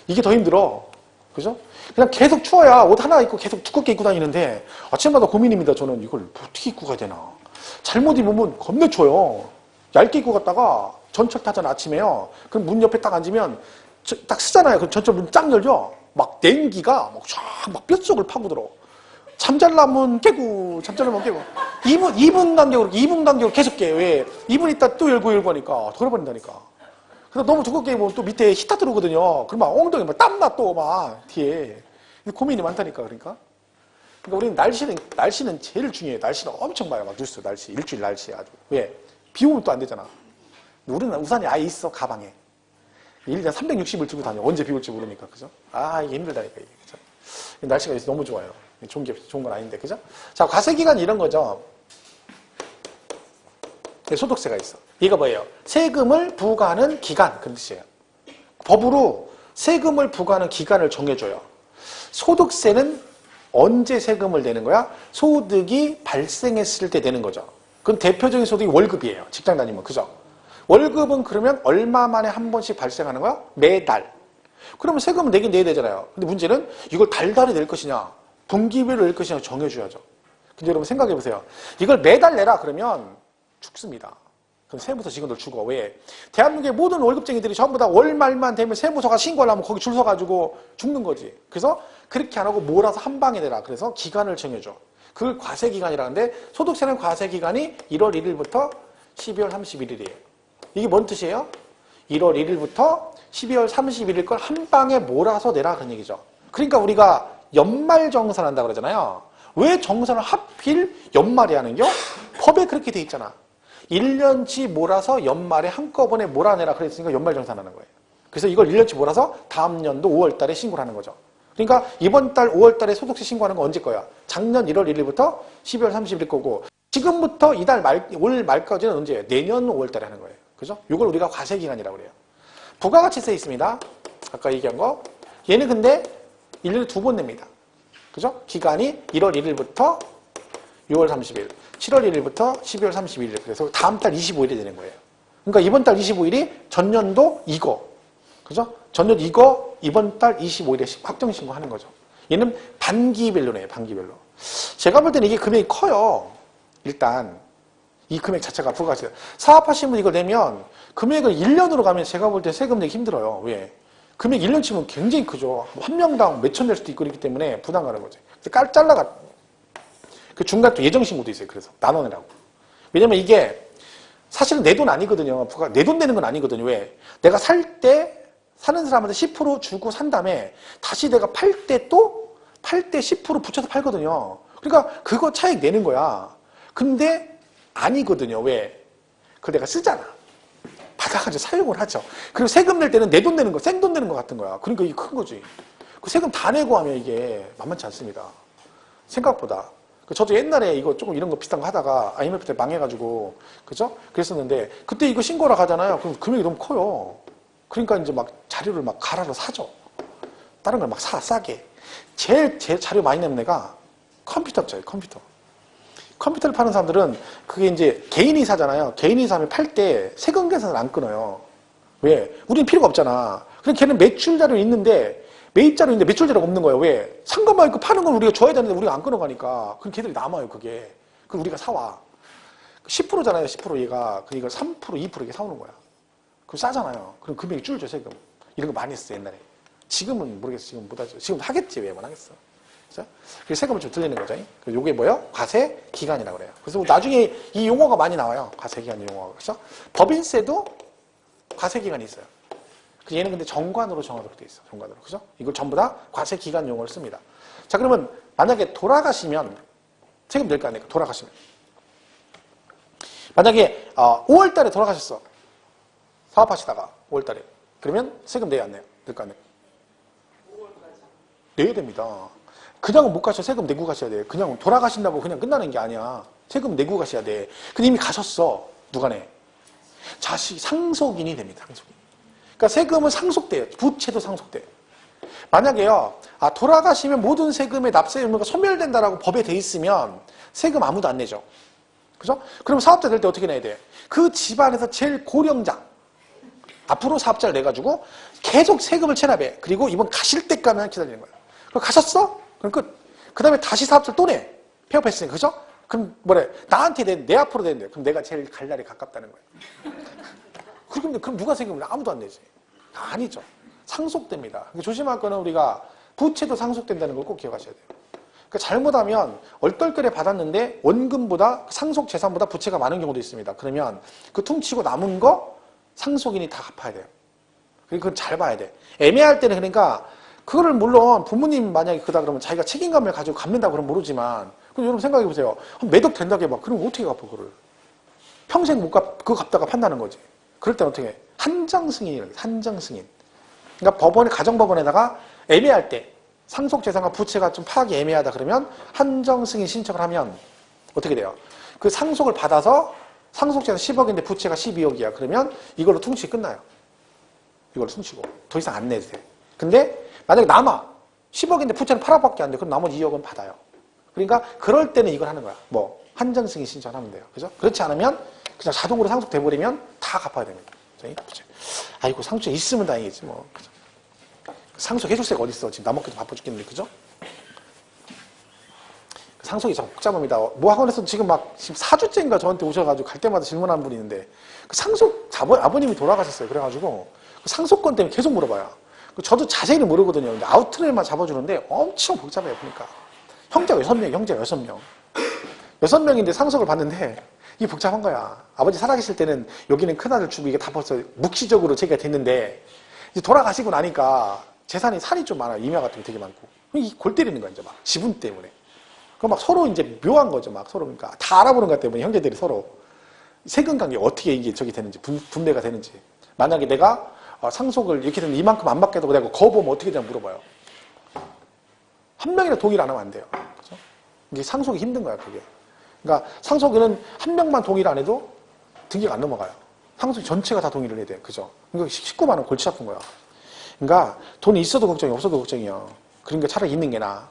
이게 더 힘들어. 그죠? 그냥 계속 추워야 옷 하나 입고 계속 두껍게 입고 다니는데 아침마다 고민입니다. 저는 이걸 어떻게 입고 가야 되나. 잘못 입으면 겁나 추워요. 얇게 입고 갔다가 전철 타잖아 아침에요. 그럼 문 옆에 딱 앉으면 딱 쓰잖아요. 그럼 전철 문 쫙 열죠. 막 냉기가 막 뼛속을 파고들어. 잠잘라면 깨고 잠잘라면 깨고 2분 간격으로 계속 깨. 왜? 2분 있다 또 열고 하니까 돌아버린다니까. 그래서 너무 두껍게 입으면 또 밑에 히터 들어오거든요. 그러면 엉덩이 막 땀나 또 막 뒤에. 고민이 많다니까 그러니까. 그러니까 우리는 날씨는 제일 중요해요. 날씨는 엄청 봐요. 막 뉴스 날씨 일주일 날씨 아주. 왜? 비 오면 또 안 되잖아. 우리는 우산이 아예 있어 가방에. 1년 360일 들고 다녀. 언제 비 올지 모르니까 그죠? 아 이게 힘들다니까 이게 그죠? 날씨가 요새 너무 좋아요. 좋은 건 아닌데 그죠? 자 과세기간 이런 거죠. 소득세가 있어. 이거 뭐예요? 세금을 부과하는 기간 그런 뜻이에요. 법으로 세금을 부과하는 기간을 정해줘요. 소득세는 언제 세금을 내는 거야? 소득이 발생했을 때 내는 거죠. 그럼 대표적인 소득이 월급이에요. 직장 다니면 그죠? 월급은 그러면 얼마 만에 한 번씩 발생하는 거야? 매달. 그러면 세금을 내긴 내야 되잖아요. 근데 문제는 이걸 달달이 낼 것이냐 분기별로 낼 것이냐 정해줘야죠. 근데 여러분 생각해보세요. 이걸 매달 내라 그러면 죽습니다. 그럼 세무서 직원들 죽어. 왜? 대한민국의 모든 월급쟁이들이 전부 다 월말만 되면 세무서가 신고를 하면 거기 줄 서가지고 죽는 거지. 그래서 그렇게 안 하고 몰아서 한 방에 내라. 그래서 기간을 정해줘. 그걸 과세기간이라는데 소득세는 과세기간이 1월 1일부터 12월 31일이에요. 이게 뭔 뜻이에요? 1월 1일부터 12월 31일 걸 한 방에 몰아서 내라 그런 얘기죠. 그러니까 우리가 연말정산한다 그러잖아요. 왜 정산을 하필 연말에 하는겨? 법에 그렇게 돼 있잖아. 1년치 몰아서 연말에 한꺼번에 몰아내라 그랬으니까 연말정산하는 거예요. 그래서 이걸 1년치 몰아서 다음 연도 5월 달에 신고를 하는 거죠. 그러니까 이번 달 5월 달에 소득세 신고하는 건 언제 거야? 작년 1월 1일부터 12월 30일 거고 지금부터 올 말까지는 언제예요? 내년 5월 달에 하는 거예요. 그죠? 이걸 우리가 과세기간이라고 그래요. 부가가치세 있습니다. 아까 얘기한 거. 얘는 근데 1년에 2번 냅니다. 그죠? 기간이 1월 1일부터 6월 30일, 7월 1일부터 12월 31일. 그래서 다음 달 25일이 되는 거예요. 그러니까 이번 달 25일이 전년도 이거. 그죠? 전년도 이거 이번 달 25일에 확정 신고하는 거죠. 얘는 반기별로네요. 반기별로. 제가 볼 때는 이게 금액이 커요. 일단 이 금액 자체가 부가가치세. 사업하시는 분 이걸 내면 금액을 1년으로 가면 제가 볼 때 세금 내기 힘들어요. 왜? 금액 1년 치면 굉장히 크죠. 한 명당 몇천 낼 수도 있고 그렇기 때문에 부담 가는 거죠. 그래서 잘라가. 그 중간 또 예정신고도 있어요. 그래서 나눠내라고. 왜냐면 이게 사실은 내 돈 아니거든요. 내 돈 내는 건 아니거든요. 왜? 내가 살 때 사는 사람한테 10% 주고 산 다음에 다시 내가 팔 때 10% 붙여서 팔거든요. 그러니까 그거 차익 내는 거야. 근데 아니거든요. 왜? 그걸 내가 쓰잖아. 받아가지고 사용을 하죠. 그리고 세금 낼 때는 내 돈 내는 거, 생돈 내는 거 같은 거야. 그러니까 이게 큰 거지. 그 세금 다 내고 하면 이게 만만치 않습니다. 생각보다. 저도 옛날에 이거 조금 이런 거 비슷한 거 하다가 IMF 때 망해가지고, 그죠? 그랬었는데, 그때 이거 신고를 하잖아요. 그럼 금액이 너무 커요. 그러니까 이제 막 자료를 막 갈아서 사죠. 다른 걸 막 싸게. 제일 자료 많이 내는 애가 컴퓨터죠, 컴퓨터. 컴퓨터를 파는 사람들은 그게 이제 개인이 사잖아요. 개인이 사면 팔 때 세금 계산을 안 끊어요. 왜? 우리는 필요가 없잖아. 그럼 걔는 매출 자료는 있는데, 매입 자료 있는데 매출 자료가 없는 거예요. 왜? 상관만 있고 파는 건 우리가 줘야 되는데 우리가 안 끊어가니까. 그럼 걔들이 남아요, 그게. 그럼 우리가 사와. 10%잖아요, 10% 얘가. 그러니까 3%, 2% 이렇게 사오는 거야. 그럼 싸잖아요. 그럼 금액이 줄죠, 세금. 이런 거 많이 했어, 옛날에. 지금은 모르겠어, 지금 못하죠. 지금 하겠지, 왜 못 하겠어. 그래서 세금을 좀 들리는 거죠. 요게 뭐예요? 과세 기간이라고 그래요. 그래서 나중에 이 용어가 많이 나와요. 과세 기간 용어가. 그래서 법인세도 과세 기간이 있어요. 얘는 근데 정관으로 정하도록 돼 있어. 정관으로. 그죠? 이걸 전부 다 과세 기간 용어를 씁니다. 자, 그러면 만약에 돌아가시면 세금 낼까 안 낼까? 돌아가시면. 만약에 5월 달에 돌아가셨어. 사업하시다가 5월 달에. 그러면 세금 내야 안 내요? 낼까 안 내요? 내야 됩니다. 그냥은 못 가셔. 세금 내고 가셔야 돼. 그냥 돌아가신다고 그냥 끝나는 게 아니야. 세금 내고 가셔야 돼. 근데 이미 가셨어. 누가 내? 자식 상속인이 됩니다. 상속인. 그러니까 세금은 상속돼요. 부채도 상속돼요. 만약에요, 돌아가시면 모든 세금의 납세 의무가 소멸된다라고 법에 돼 있으면 세금 아무도 안 내죠. 그죠? 그럼 사업자 될 때 어떻게 내야 돼? 그 집안에서 제일 고령자, 앞으로 사업자를 내가지고 계속 세금을 체납해. 그리고 이번 가실 때까지만 기다리는 거예요. 그럼 가셨어? 그럼 끝. 그 다음에 다시 사업자를 또 내. 폐업했으니까. 그죠? 그럼 뭐래? 나한테 내 앞으로 내는데. 그럼 내가 제일 갈 날이 가깝다는 거예요. 그럼 누가 세금을 내? 아무도 안 내지. 아니죠. 상속됩니다. 조심할 거는 우리가 부채도 상속된다는 걸 꼭 기억하셔야 돼요. 그러니까 잘못하면 얼떨결에 받았는데 원금보다 상속 재산보다 부채가 많은 경우도 있습니다. 그러면 그 퉁치고 남은 거 상속인이 다 갚아야 돼요. 그건 잘 봐야 돼. 애매할 때는 그러니까 그거를 물론 부모님 만약에 그다 그러면 자기가 책임감을 가지고 갚는다고 그러면 모르지만 그럼 여러분 생각해 보세요. 매덕 된다고 해봐. 그럼 어떻게 갚아 그거를? 평생 못 그거 갚다가 판다는 거지. 그럴 때는 어떻게 해? 한정 승인이라고 해요. 한정 승인. 그러니까 법원에 가정법원에다가 애매할 때 상속재산과 부채가 좀 파악이 애매하다 그러면 한정 승인 신청을 하면 어떻게 돼요? 그 상속을 받아서 상속재산 10억인데 부채가 12억이야. 그러면 이걸로 퉁치 끝나요. 이걸로 퉁치고 더 이상 안 내도 돼. 근데 만약에 남아 10억인데 부채는 8억밖에 안 돼. 그럼 나머지 2억은 받아요. 그러니까 그럴 때는 이걸 하는 거야. 뭐 한정 승인 신청하면 돼요. 그죠? 그렇지 않으면 그냥 자동으로 상속돼 버리면 다 갚아야 됩니다. 아이고 상속이 있으면 다행이지 뭐. 그죠? 상속해줄 새가 어딨어. 지금 나 먹기도 바빠 죽겠는데. 그죠? 상속이 참 복잡합니다. 뭐 학원에서 지금 4주째인가 저한테 오셔가지고 갈 때마다 질문하는 분이 있는데 그 상속 아버님이 돌아가셨어요. 그래가지고 그 상속권 때문에 계속 물어봐요. 저도 자세히는 모르거든요. 근데 아웃트레일만 잡아주는데 엄청 복잡해요. 그러니까 형제가 6명, 형제가 6명. 6명인데 상속을 받는데 이게 복잡한 거야. 아버지 살아계실 때는 여기는 큰아들 주고 이게 다 벌써 묵시적으로 제기가 됐는데 이제 돌아가시고 나니까 재산이 산이 좀 많아요. 임야 같은 게 되게 많고. 이 골 때리는 거야, 이제 막. 지분 때문에. 그럼 막 서로 이제 묘한 거죠, 막 서로. 그러니까 다 알아보는 것 때문에 형제들이 서로. 세금 관계 어떻게 이게 저기 되는지, 분배가 되는지. 만약에 내가 상속을 이렇게 되면 이만큼 안 받게 되고 내가 거부하면 어떻게 되냐 물어봐요. 한 명이나 동의를 안 하면 안 돼요. 그죠? 이게 상속이 힘든 거야, 그게. 그러니까 상속에는 한 명만 동의를 안 해도 등기가 안 넘어가요. 상속 전체가 다 동의를 해야 돼요. 그죠? 그러니까 19만 원 골치 아픈 거야. 그러니까 돈이 있어도 걱정이 없어도 걱정이야. 그러니까 차라리 있는 게 나아.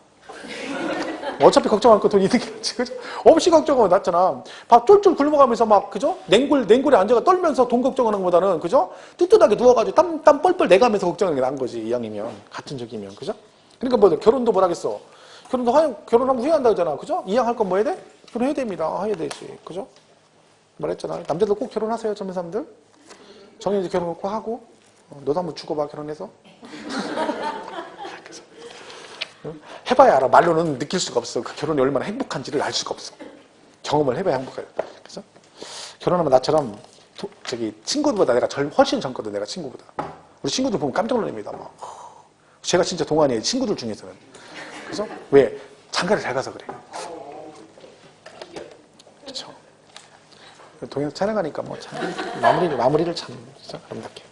어차피 걱정할 거 돈 있는 게 낫지. 그죠? 없이 걱정하면 낫잖아. 밥 쫄쫄 굶어가면서 막, 그죠? 냉골에 앉아가 떨면서 돈 걱정하는 것보다는, 그죠? 뜨뜻하게 누워가지고 땀 뻘뻘 내가면서 걱정하는 게 나은 거지. 이왕이면. 같은 적이면. 그죠? 그러니까 뭐, 결혼도 뭘 하겠어. 결혼하면 후회한다 그러잖아. 그죠? 이왕할 건 뭐 해야 돼? 결혼해야 됩니다. 해야 되지. 그죠? 말했잖아. 남자들 꼭 결혼하세요. 젊은 사람들. 정현이 결혼 꼭 하고. 너도 한번 죽어봐. 결혼해서. 해봐야 알아. 말로는 느낄 수가 없어. 그 결혼이 얼마나 행복한지를 알 수가 없어. 경험을 해봐야 행복해요. 그래서 결혼하면 나처럼 친구들보다 내가 훨씬 젊거든. 내가 친구보다. 우리 친구들 보면 깜짝 놀랍니다. 막. 제가 진짜 동안이에요. 친구들 중에서는. 그래서 왜? 장가를 잘 가서 그래. 그렇죠. 동영상 촬영하니까 뭐 참 마무리를 참 진짜 아름답게.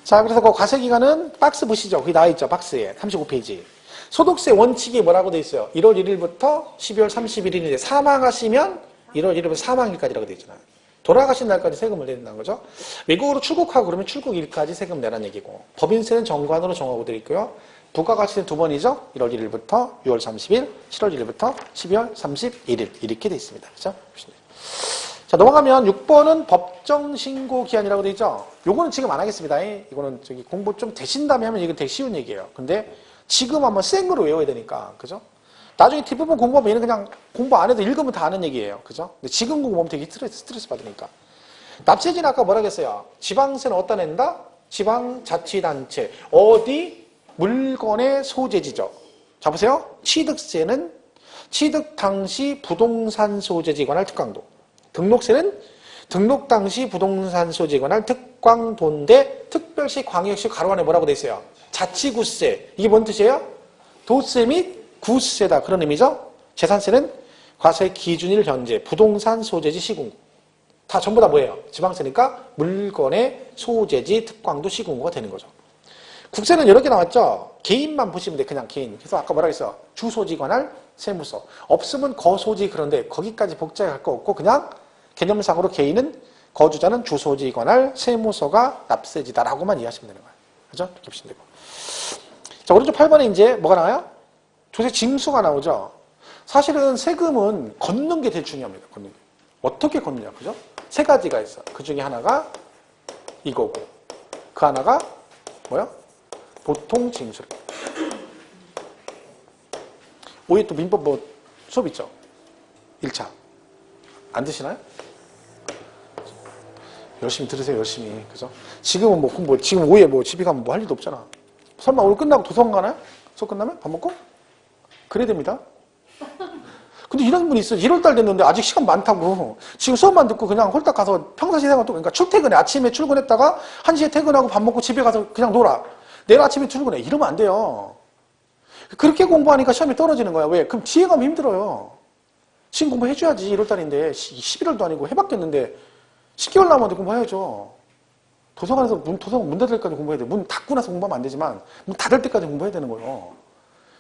자, 그래서 그 과세기간은 박스 보시죠. 거기 나와 있죠. 박스에 35페이지. 소득세 원칙이 뭐라고 돼 있어요? 1월 1일부터 12월 31일인데 사망하시면 1월 1일부터 사망일까지라고 돼 있잖아요. 돌아가신 날까지 세금을 내는다는 거죠. 외국으로 출국하고 그러면 출국일까지 세금 내라는 얘기고, 법인세는 정관으로 정하고 되어 있고요. 부가가치세는 두 번이죠. 1월 1일부터 6월 30일, 7월 1일부터 12월 31일 이렇게 되어 있습니다. 그렇죠? 자, 넘어가면 6번은 법정신고 기한이라고 되어 있죠. 요거는 지금 안 하겠습니다. 이거는 공부 좀 되신 다음에 하면 이건 되게 쉬운 얘기예요. 근데 지금 한번 생으로 외워야 되니까, 그죠? 나중에 뒷부분 공부하면 얘는 그냥 공부 안 해도 읽으면 다 아는 얘기예요. 그죠? 근데 지금 공부하면 되게 스트레스 받으니까. 납세지는 아까 뭐라 그랬어요? 지방세는 어디다 낸다? 지방자치단체. 어디? 물건의 소재지죠. 자, 보세요. 취득세는 취득 당시 부동산 소재지에 관할 특강도. 등록세는 등록 당시 부동산 소재에 관할 특광도인데 특별시, 광역시 가로 안에 뭐라고 돼 있어요? 자치구세. 이게 뭔 뜻이에요? 도세 및 구세다. 그런 의미죠. 재산세는 과세 기준일 현재 부동산 소재지 시군구. 다 전부 다 뭐예요? 지방세니까 물건의 소재지 특광도 시군구가 되는 거죠. 국세는 여러 개 나왔죠. 개인만 보시면 돼. 그냥 개인. 그래서 아까 뭐라 했어요? 주소지 관할 세무서. 없으면 거소지. 그런데 거기까지 복잡할 거 없고 그냥 개념상으로 개인은 거주자는 주소지 관할 세무서가 납세지다라고만 이해하시면 되는 거예요. 그죠? 이렇게 보시면 되고. 자, 오른쪽 8번에 이제 뭐가 나와요? 조세 징수가 나오죠. 사실은 세금은 걷는 게 제일 중요합니다. 걷는 게. 어떻게 걷느냐, 그죠? 세 가지가 있어. 그 중에 하나가 이거고, 그 하나가 뭐야? 보통 징수. 오해 또 민법 뭐 수업 있죠? 1차. 안 드시나요? 열심히 들으세요, 열심히. 그죠? 지금은 뭐 지금 오후에 뭐 집에 가면 뭐 할 일도 없잖아. 설마 오늘 끝나고 도서관 가나요? 수업 끝나면? 밥 먹고? 그래야 됩니다. 근데 이런 분이 있어요. 1월달 됐는데 아직 시간 많다고. 지금 수업만 듣고 그냥 홀딱 가서 평상시 생활 또, 그러니까 출퇴근해. 아침에 출근했다가 1시에 퇴근하고 밥 먹고 집에 가서 그냥 놀아. 내일 아침에 출근해. 이러면 안 돼요. 그렇게 공부하니까 시험이 떨어지는 거야. 왜? 그럼 뒤에 가면 힘들어요. 지금 공부해줘야지. 1월달인데 11월도 아니고 해봤겠는데 10개월 남았는데 공부해야죠. 도서관에서 도서관 문 닫을 때까지 공부해야 돼. 문 닫고 나서 공부하면 안 되지만 문 닫을 때까지 공부해야 되는 거예요.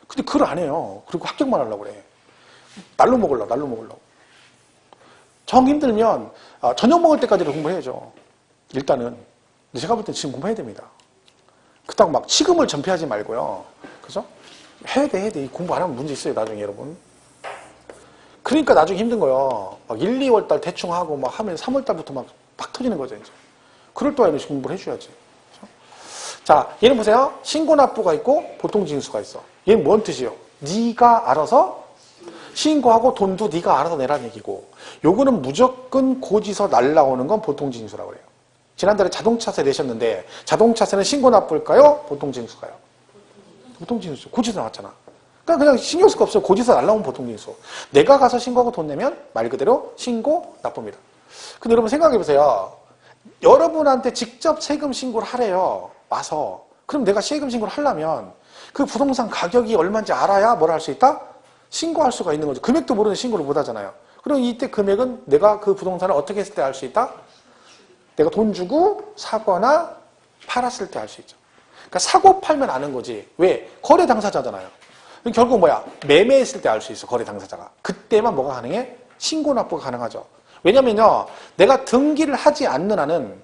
근데 그걸 안 해요. 그리고 합격만 하려고 그래. 날로 먹으려고. 정 힘들면 저녁 먹을 때까지도 공부해야죠. 일단은. 근데 제가 볼 땐 지금 공부해야 됩니다. 그렇다고 막 시금을 전폐하지 말고요. 그죠? 해야 돼. 공부 안 하면 문제 있어요, 나중에 여러분. 그러니까 나중에 힘든 거예요. 막 1, 2월 달 대충 하고 막 하면 3월 달부터 막 터지는 거죠, 이제. 그럴 동안에 공부를 해줘야지. 그렇죠? 자, 얘는 보세요. 신고납부가 있고 보통징수가 있어. 얘는 뭔 뜻이에요? 네가 알아서 신고하고 돈도 네가 알아서 내라는 얘기고, 요거는 무조건 고지서 날라오는 건 보통징수라고 그래요. 지난달에 자동차세 내셨는데 자동차세는 신고납부일까요? 보통징수가요? 보통징수. 고지서 나왔잖아. 그냥 신경 쓸 거 없어요. 고지서 날라오면 보통징수. 내가 가서 신고하고 돈 내면 말 그대로 신고 납부입니다. 근데 여러분 생각해보세요. 여러분한테 직접 세금 신고를 하래요. 와서. 그럼 내가 세금 신고를 하려면 그 부동산 가격이 얼마인지 알아야 뭘 할 수 있다? 신고할 수가 있는 거죠. 금액도 모르는 신고를 못 하잖아요. 그럼 이때 금액은 내가 그 부동산을 어떻게 했을 때 알 수 있다? 내가 돈 주고 사거나 팔았을 때 알 수 있죠. 그러니까 사고 팔면 아는 거지. 왜? 거래 당사자잖아요. 결국 뭐야? 매매했을 때 알 수 있어. 거래 당사자가. 그때만 뭐가 가능해? 신고 납부가 가능하죠. 왜냐면요, 내가 등기를 하지 않는 한은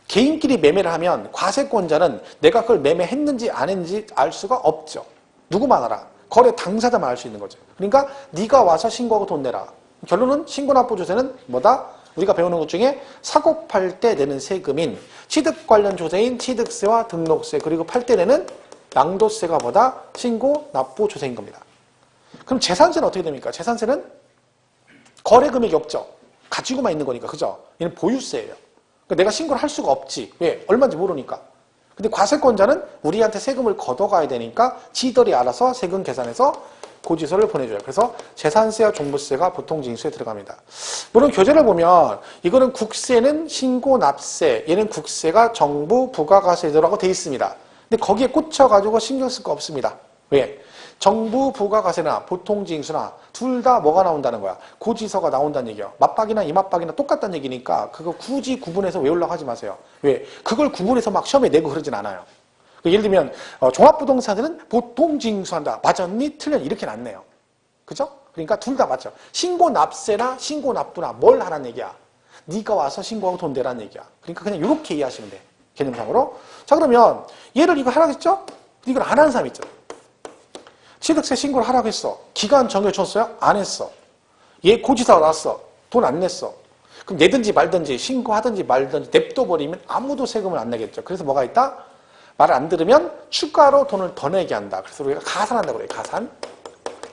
개인끼리 매매를 하면 과세권자는 내가 그걸 매매했는지 안 했는지 알 수가 없죠. 누구만 알아? 거래 당사자만 알 수 있는 거죠. 그러니까 네가 와서 신고하고 돈 내라. 결론은 신고납부조세는 뭐다? 우리가 배우는 것 중에 사고 팔 때 내는 세금인 취득 관련 조세인 취득세와 등록세, 그리고 팔 때 내는 양도세가 뭐다? 신고납부조세인 겁니다. 그럼 재산세는 어떻게 됩니까? 재산세는 거래 금액이 없죠. 가지고만 있는 거니까. 그죠? 얘는 보유세예요. 그러니까 내가 신고를 할 수가 없지. 왜? 얼마인지 모르니까. 근데 과세권자는 우리한테 세금을 걷어가야 되니까 지들이 알아서 세금 계산해서 고지서를 보내줘요. 그래서 재산세와 종부세가 보통징수에 들어갑니다. 물론 교재를 보면 이거는 국세는 신고 납세, 얘는 국세가 정부 부가가세제도라고 돼 있습니다. 근데 거기에 꽂혀가지고 신경 쓸 거 없습니다. 왜? 정부 부가가세나 보통징수나 둘 다 뭐가 나온다는 거야? 고지서가 나온다는 얘기야. 맞박이나 이맞박이나 똑같다는 얘기니까 그거 굳이 구분해서 외우려고 하지 마세요. 왜? 그걸 구분해서 막 시험에 내고 그러진 않아요. 예를 들면 종합부동산들은 보통징수한다. 맞았니? 틀렸니? 이렇게 났네요. 그죠? 그러니까 둘 다 맞죠. 신고납세나 신고납부나 뭘 하라는 얘기야? 네가 와서 신고하고 돈 내라는 얘기야. 그러니까 그냥 이렇게 이해하시면 돼. 개념상으로. 자, 그러면 얘를 이거 하라고 했죠? 이걸 안 하는 사람 있죠. 취득세 신고를 하라고 했어. 기간 정해줬어요? 안 했어. 얘 고지서가 나왔어. 돈 안 냈어. 그럼 내든지 말든지 신고하든지 말든지 냅둬버리면 아무도 세금을 안 내겠죠. 그래서 뭐가 있다? 말을 안 들으면 추가로 돈을 더 내게 한다. 그래서 우리가 가산한다고 그래요.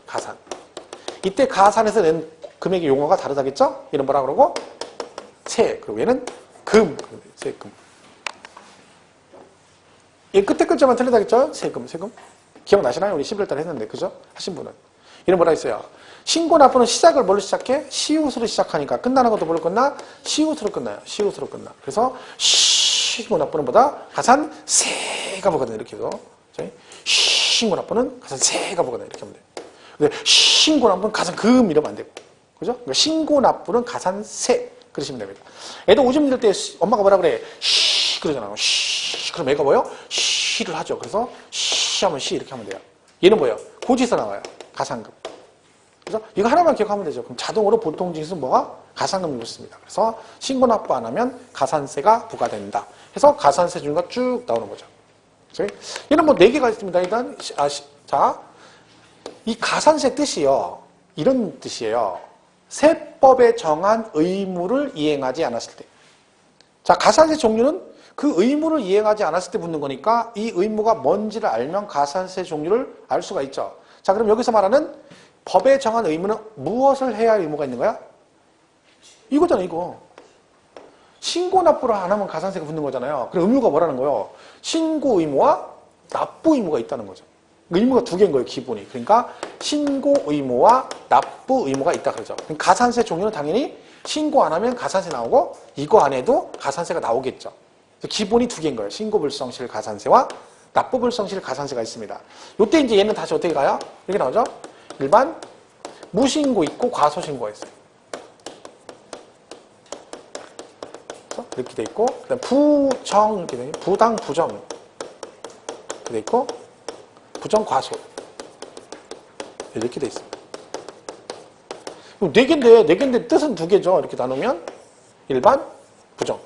가산. 이때 가산에서 낸 금액의 용어가 다르다겠죠? 얘는 뭐라 그러고? 세. 그리고 얘는 금. 세금. 얘 끝에 글자만 틀리다겠죠? 세금. 기억나시나요? 우리 11월달에 했는데. 그죠? 하신 분은. 얘는 뭐라 했어요? 신고 납부는 시작을 뭘로 시작해? 시옷으로 시작하니까 끝나는 것도 뭘로 끝나? 시옷으로 끝나요. 시옷으로 끝나. 그래서 신고 납부는 뭐다? 가산세가 보거든요. 이렇게 해서. 신고 납부는 가산세가 보거든요. 이렇게 하면 돼요. 근데 신고 납부는 가산금 이러면 안 되고. 그죠? 그러니까 신고 납부는 가산세. 그러시면 됩니다. 애도 오줌 들 때 엄마가 뭐라 그래? 쉬 그러잖아요. 쉬. 그럼 애가 뭐예요? 쉬를 하죠. 그래서 쉬 하면 쉬 이렇게 하면 돼요. 얘는 뭐예요? 고지서 나와요. 가산금. 그래서 이거 하나만 기억하면 되죠. 그럼 자동으로 보통징수는 뭐가? 가산금이 붙습니다. 그래서 신고 납부 안 하면 가산세가 부과된다. 해서 가산세 중과 쭉 나오는 거죠. 얘는 뭐 4개가 있습니다. 일단 자, 이 가산세 뜻이요. 이런 뜻이에요. 세법에 정한 의무를 이행하지 않았을 때. 자, 가산세 종류는 그 의무를 이행하지 않았을 때 붙는 거니까 이 의무가 뭔지를 알면 가산세 종류를 알 수가 있죠. 자, 그럼 여기서 말하는 법에 정한 의무는 무엇을 해야 할 의무가 있는 거야? 이거잖아, 이거. 신고 납부를 안 하면 가산세가 붙는 거잖아요. 그럼 의무가 뭐라는 거예요? 신고 의무와 납부 의무가 있다는 거죠. 의무가 2개인 거예요, 기본이. 그러니까 신고 의무와 납부 의무가 있다 그러죠. 그럼 가산세 종류는 당연히 신고 안 하면 가산세 나오고 이거 안 해도 가산세가 나오겠죠. 기본이 2개인 거예요. 신고 불성실 가산세와 납부 불성실 가산세가 있습니다. 이때 이제 얘는 다시 어떻게 가요? 이렇게 나오죠? 일반 무신고 있고 과소신고가 있어요. 이렇게 돼 있고, 그다음 부정 이렇게 돼 있고, 부당 부정 이렇게 돼 있고, 부정 과소 이렇게 돼 있습니다. 4개인데 뜻은 2개죠. 이렇게 나누면 일반 부정.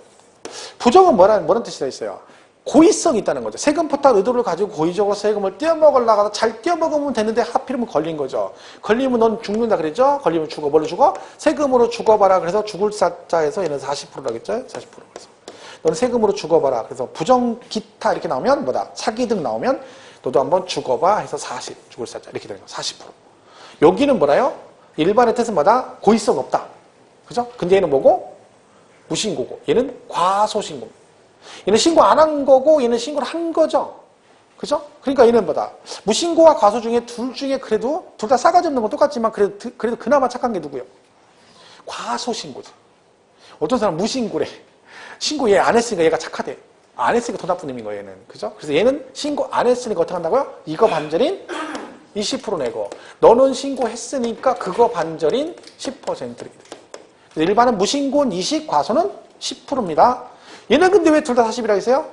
부정은 뭐란 뜻이 있어요? 고의성이 있다는 거죠. 세금 포탈 의도를 가지고 고의적으로 세금을 떼어먹으려고 잘 떼어먹으면 되는데 하필이면 걸린 거죠. 걸리면 넌 죽는다 그랬죠? 걸리면 죽어. 뭘로 죽어? 세금으로 죽어봐라. 그래서 죽을 사자에서 얘는 40%라겠죠? 40%. 그래서 너는 세금으로 죽어봐라. 그래서 부정 기타 이렇게 나오면 뭐다? 사기 등 나오면 너도 한번 죽어봐 해서 40. 죽을 사자. 이렇게 되는 거. 40%. 여기는 뭐라요? 일반의 뜻은 뭐다? 고의성 없다. 그죠? 근데 얘는 뭐고? 무신고고. 얘는 과소신고. 얘는 신고 안 한 거고 얘는 신고를 한 거죠. 그죠? 그러니까 얘는 뭐다? 무신고와 과소 중에 둘 중에 그래도 둘 다 싸가지 없는 건 똑같지만 그래도 그나마 착한 게 누구예요? 과소신고지. 어떤 사람 무신고래. 신고 얘 안 했으니까 얘가 착하대. 안 했으니까 더 나쁜 놈인 거예요, 얘는. 그죠? 그래서 얘는 신고 안 했으니까 어떻게 한다고요? 이거 반절인 20% 내고 너는 신고했으니까 그거 반절인 10% 이렇게 돼요. 일반은 무신고는 20, 과소는 10%입니다. 얘는 근데 왜 둘 다 40이라고 했어요?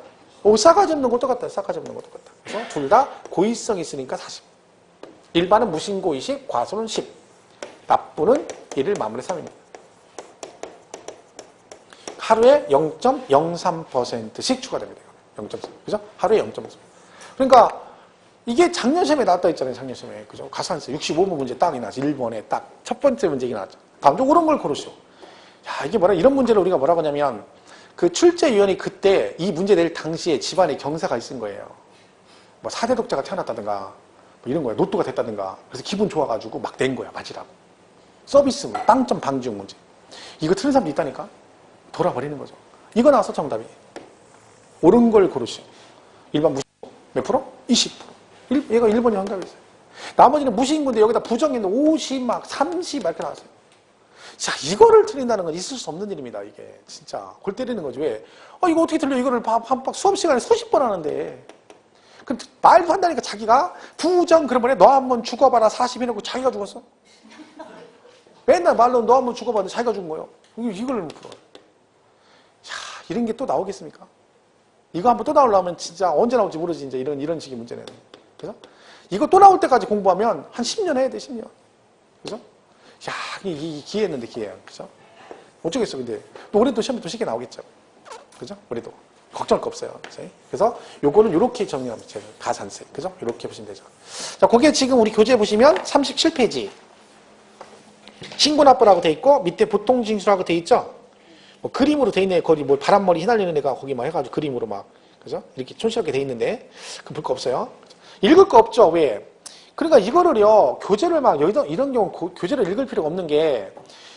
싸가지 없는 거 똑같다. 싸가지 없는 거 똑같다. 그래서 둘 다 고의성이 있으니까 40. 일반은 무신고 20, 과소는 10. 납부는 1일 마무리 3입니다. 하루에 0.03%씩 추가됩니다. 0.3. 그죠? 하루에 0.3. 그러니까 이게 작년 시험에 나왔다 했잖아요. 작년 시험에. 그죠? 가산세 65번 문제 딱이 나왔죠. 1번에 딱 첫 번째 문제 이게 나왔죠. 다음 중 옳은 걸 고르시오. 야, 이게 이런 문제를 우리가 뭐라고 하냐면 그 출제위원이 그때 이 문제 낼 당시에 집안에 경사가 있은 거예요. 뭐 4대 독자가 태어났다든가 뭐 이런 거예요. 로또가 됐다든가. 그래서 기분 좋아가지고 막 낸 거야. 맞으라고. 서비스 빵점 방지용 문제. 이거 틀린 사람도 있다니까. 돌아버리는 거죠. 이거 나와서 정답이. 옳은 걸 고르시오. 일반 무신고 몇 프로? 20%. 얘가 1번이 정답이 있어요. 나머지는 무시인구인데 여기다 부정했는데 50, 막 30, 막 이렇게 나왔어요. 자, 이거를 틀린다는 건 있을 수 없는 일입니다, 이게. 진짜. 골 때리는 거지, 왜? 이거 어떻게 틀려? 이거를 수업 시간에 수십 번 하는데. 그 말도 한다니까, 자기가. 부정, 그러면 너 한번 죽어봐라, 40 해놓고 자기가 죽었어? 맨날 말로 너 한번 죽어봤는데 자기가 죽은 거예요. 이걸 못 풀어. 야, 이런 게 또 나오겠습니까? 이거 한번 또 나오려면 진짜 언제 나올지 모르지, 이제 이런 식의 문제는. 그죠? 이거 또 나올 때까지 공부하면 한 10년 해야 돼, 10년. 그죠? 야, 이 기회였는데, 기회야. 그죠? 어쩌겠어, 근데. 또 올해도 시험이 또 쉽게 나오겠죠. 그죠? 올해도. 걱정할 거 없어요. 그래서 요거는 요렇게 정리하면 돼요. 가산세. 그죠? 요렇게 보시면 되죠. 자, 그게 지금 우리 교재 보시면 37페이지. 신고납부라고 돼 있고, 밑에 보통징수라고 돼 있죠? 뭐 그림으로 돼 있네. 거기 뭐 바람머리 휘날리는 애가 거기 막 해가지고 그림으로 막. 그죠? 이렇게 촌스럽게 돼 있는데, 그럼 볼 거 없어요. 읽을 거 없죠? 왜? 그러니까 이거를요, 교재를 막, 여기다, 이런 경우 교재를 읽을 필요가 없는 게,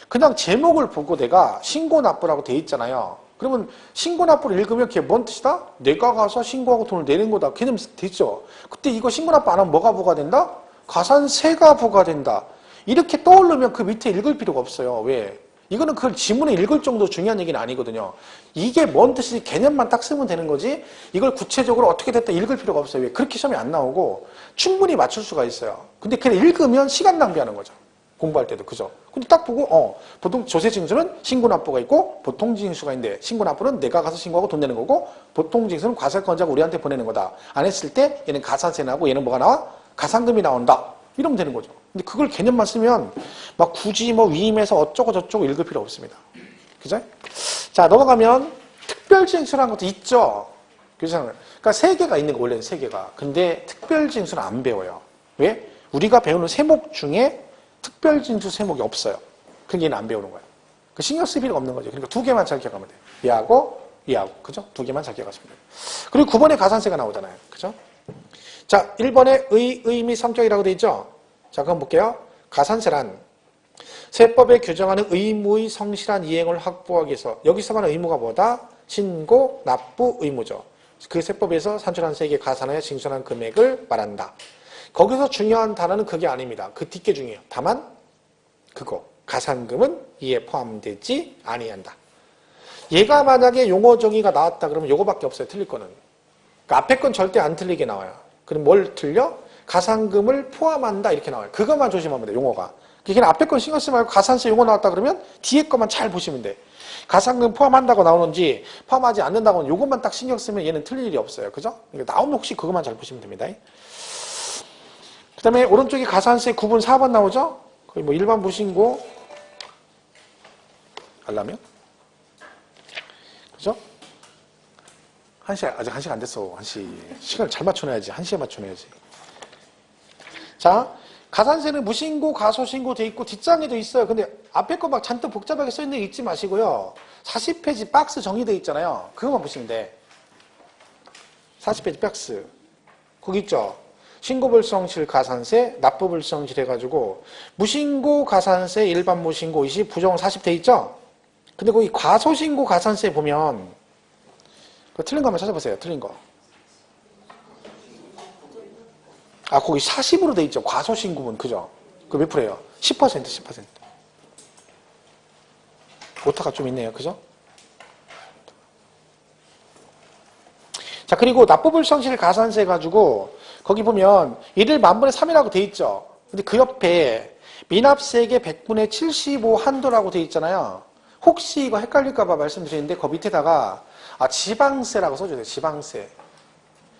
그냥 제목을 보고 내가 신고납부라고 돼 있잖아요. 그러면 신고납부를 읽으면 그게 뭔 뜻이다? 내가 가서 신고하고 돈을 내는 거다. 개념 되죠? 그때 이거 신고납부 안 하면 뭐가 부과된다? 가산세가 부과된다. 이렇게 떠오르면 그 밑에 읽을 필요가 없어요. 왜? 이거는 그 지문에 읽을 정도로 중요한 얘기는 아니거든요. 이게 뭔 뜻인지 개념만 딱 쓰면 되는 거지 이걸 구체적으로 어떻게 됐다 읽을 필요가 없어요. 왜? 그렇게 시험이 안 나오고 충분히 맞출 수가 있어요. 근데 그냥 읽으면 시간 낭비하는 거죠. 공부할 때도. 그죠? 근데 딱 보고 보통 조세징수는 신고납부가 있고 보통징수가 있는데 신고납부는 내가 가서 신고하고 돈 내는 거고 보통징수는 과세권자가 우리한테 보내는 거다. 안 했을 때 얘는 가산세 나고 얘는 뭐가 나와? 가상금이 나온다. 이러면 되는 거죠. 근데 그걸 개념만 쓰면 막 굳이 뭐 위임해서 어쩌고 저쩌고 읽을 필요 없습니다. 그죠? 자, 넘어가면 특별징수라는 것도 있죠. 그죠? 그러니까 3개가 있는 거, 원래는 3개가. 근데 특별징수는 안 배워요. 왜? 우리가 배우는 세목 중에 특별징수 세목이 없어요. 그러니까 얘는 안 배우는 거예요. 그 신경 쓸 필요가 없는 거죠. 그러니까 2개만 잘 기억하면 돼요. 얘하고 얘하고. 그죠? 2개만 잘 기억하시면 돼요. 그리고 9번에 가산세가 나오잖아요. 그죠? 자, 1번에 의 및 성격이라고 되어 있죠? 자, 그럼 볼게요. 가산세란 세법에 규정하는 의무의 성실한 이행을 확보하기 위해서 여기서 말하는 의무가 뭐다? 신고, 납부 의무죠. 그 세법에서 산출한 세액의 가산하여 징수한 금액을 말한다. 거기서 중요한 단어는 그게 아닙니다. 그 뒷게 중요해요. 다만 그거 가산금은 이에 포함되지 아니한다. 얘가 만약에 용어 정의가 나왔다 그러면 요거밖에 없어요. 틀릴 거는. 그러니까 앞에 건 절대 안 틀리게 나와요. 그럼 뭘 틀려? 가산금을 포함한다 이렇게 나와요. 그것만 조심하면 돼. 용어가. 그러니까 앞에 건 신경 쓰지 말고 가산세 용어 나왔다 그러면 뒤에 것만 잘 보시면 돼. 가산금 포함한다고 나오는지 포함하지 않는다고 하는 요것만 딱 신경 쓰면 얘는 틀릴 일이 없어요. 그죠? 그러니까 나오면 혹시 그것만 잘 보시면 됩니다. 그 다음에 오른쪽에 가산세 9분 4번 나오죠? 거의 뭐 일반 무신고 알라면? 그죠? 1시, 아직 1시가 안 됐어. 1시. 시간을 잘 맞춰놔야지. 1시에 맞춰놔야지. 자, 가산세는 무신고, 가소신고 돼 있고 뒷장에도 있어요. 근데 앞에 거 막 잔뜩 복잡하게 써 있는 거 읽지 마시고요. 40페이지 박스 정리돼 있잖아요. 그것만 보시면 돼. 40페이지 박스. 거기 있죠? 신고불성실 가산세, 납부불성실 해가지고 무신고 가산세, 일반 무신고 20, 부정 40 돼 있죠? 근데 거기 과소신고 가산세 보면 그거 틀린 거 한번 찾아보세요. 틀린 거. 아, 거기 40으로 돼 있죠. 과소신고분. 그죠? 그 몇 프로예요? 10%, 10%. 오타가 좀 있네요. 그죠? 자, 그리고 납부불성실 가산세 가지고 거기 보면 1을 만분의 3이라고 돼 있죠. 근데 그 옆에 미납세액의 100분의 75 한도라고 돼 있잖아요. 혹시 이거 헷갈릴까봐 말씀드리는데 그 밑에다가 지방세라고 써줘야 돼요. 지방세.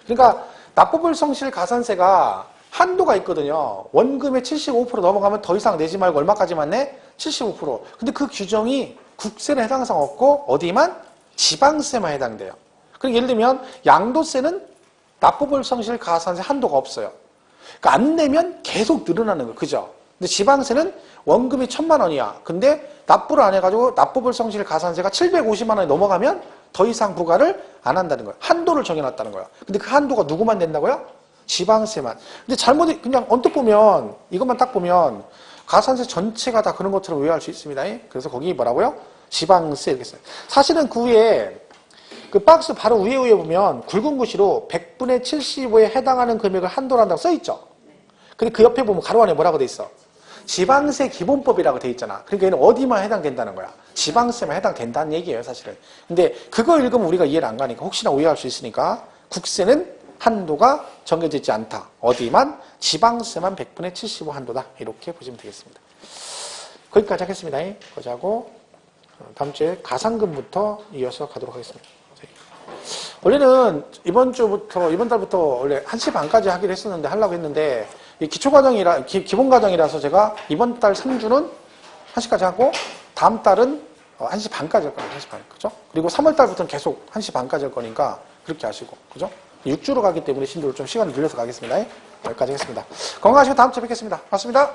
그러니까 납부불성실 가산세가 한도가 있거든요. 원금의 75% 넘어가면 더 이상 내지 말고 얼마까지만 내? 75%. 근데 그 규정이 국세는 해당 사항 없고 어디만? 지방세만 해당돼요. 그러니까 예를 들면 양도세는 납부불성실 가산세 한도가 없어요. 그러니까 안 내면 계속 늘어나는 거예요. 그죠? 근데 지방세는 원금이 1,000만 원이야. 근데 납부를 안 해가지고 납부불성실 가산세가 750만 원이 넘어가면 더 이상 부과를 안 한다는 거예요. 한도를 정해놨다는 거예요. 근데 그 한도가 누구만 된다고요? 지방세만. 근데 잘못, 그냥 언뜻 보면, 이것만 딱 보면, 가산세 전체가 다 그런 것처럼 오해할 수 있습니다. 그래서 거기 뭐라고요? 지방세 이렇게 써요. 사실은 그 위에, 그 박스 바로 위에 보면 굵은 글씨로 100분의 75에 해당하는 금액을 한도로 한다고 써있죠. 근데 그 옆에 보면 가로 안에 뭐라고 돼 있어? 지방세 기본법이라고 돼 있잖아. 그러니까 얘는 어디만 해당된다는 거야? 지방세만 해당된다는 얘기예요, 사실은. 근데 그거 읽으면 우리가 이해를 안 가니까 혹시나 오해할 수 있으니까 국세는 한도가 정해져 있지 않다. 어디만? 지방세만 100분의 75 한도다. 이렇게 보시면 되겠습니다. 거기까지 하겠습니다. 거기까지 하고 다음 주에 가상금부터 이어서 가도록 하겠습니다. 원래는 이번 달부터 원래 1시 반까지 하기로 했었는데, 하려고 했는데, 이 기본 과정이라서 제가 이번 달 3주는 1시까지 하고, 다음 달은 1시 반까지 할 거예요. 1시 반. 그죠? 그리고 3월 달부터는 계속 1시 반까지 할 거니까, 그렇게 하시고. 그죠? 6주로 가기 때문에 신도를 좀 시간을 늘려서 가겠습니다. 여기까지 하겠습니다. 건강하시고 다음 주에 뵙겠습니다. 고맙습니다.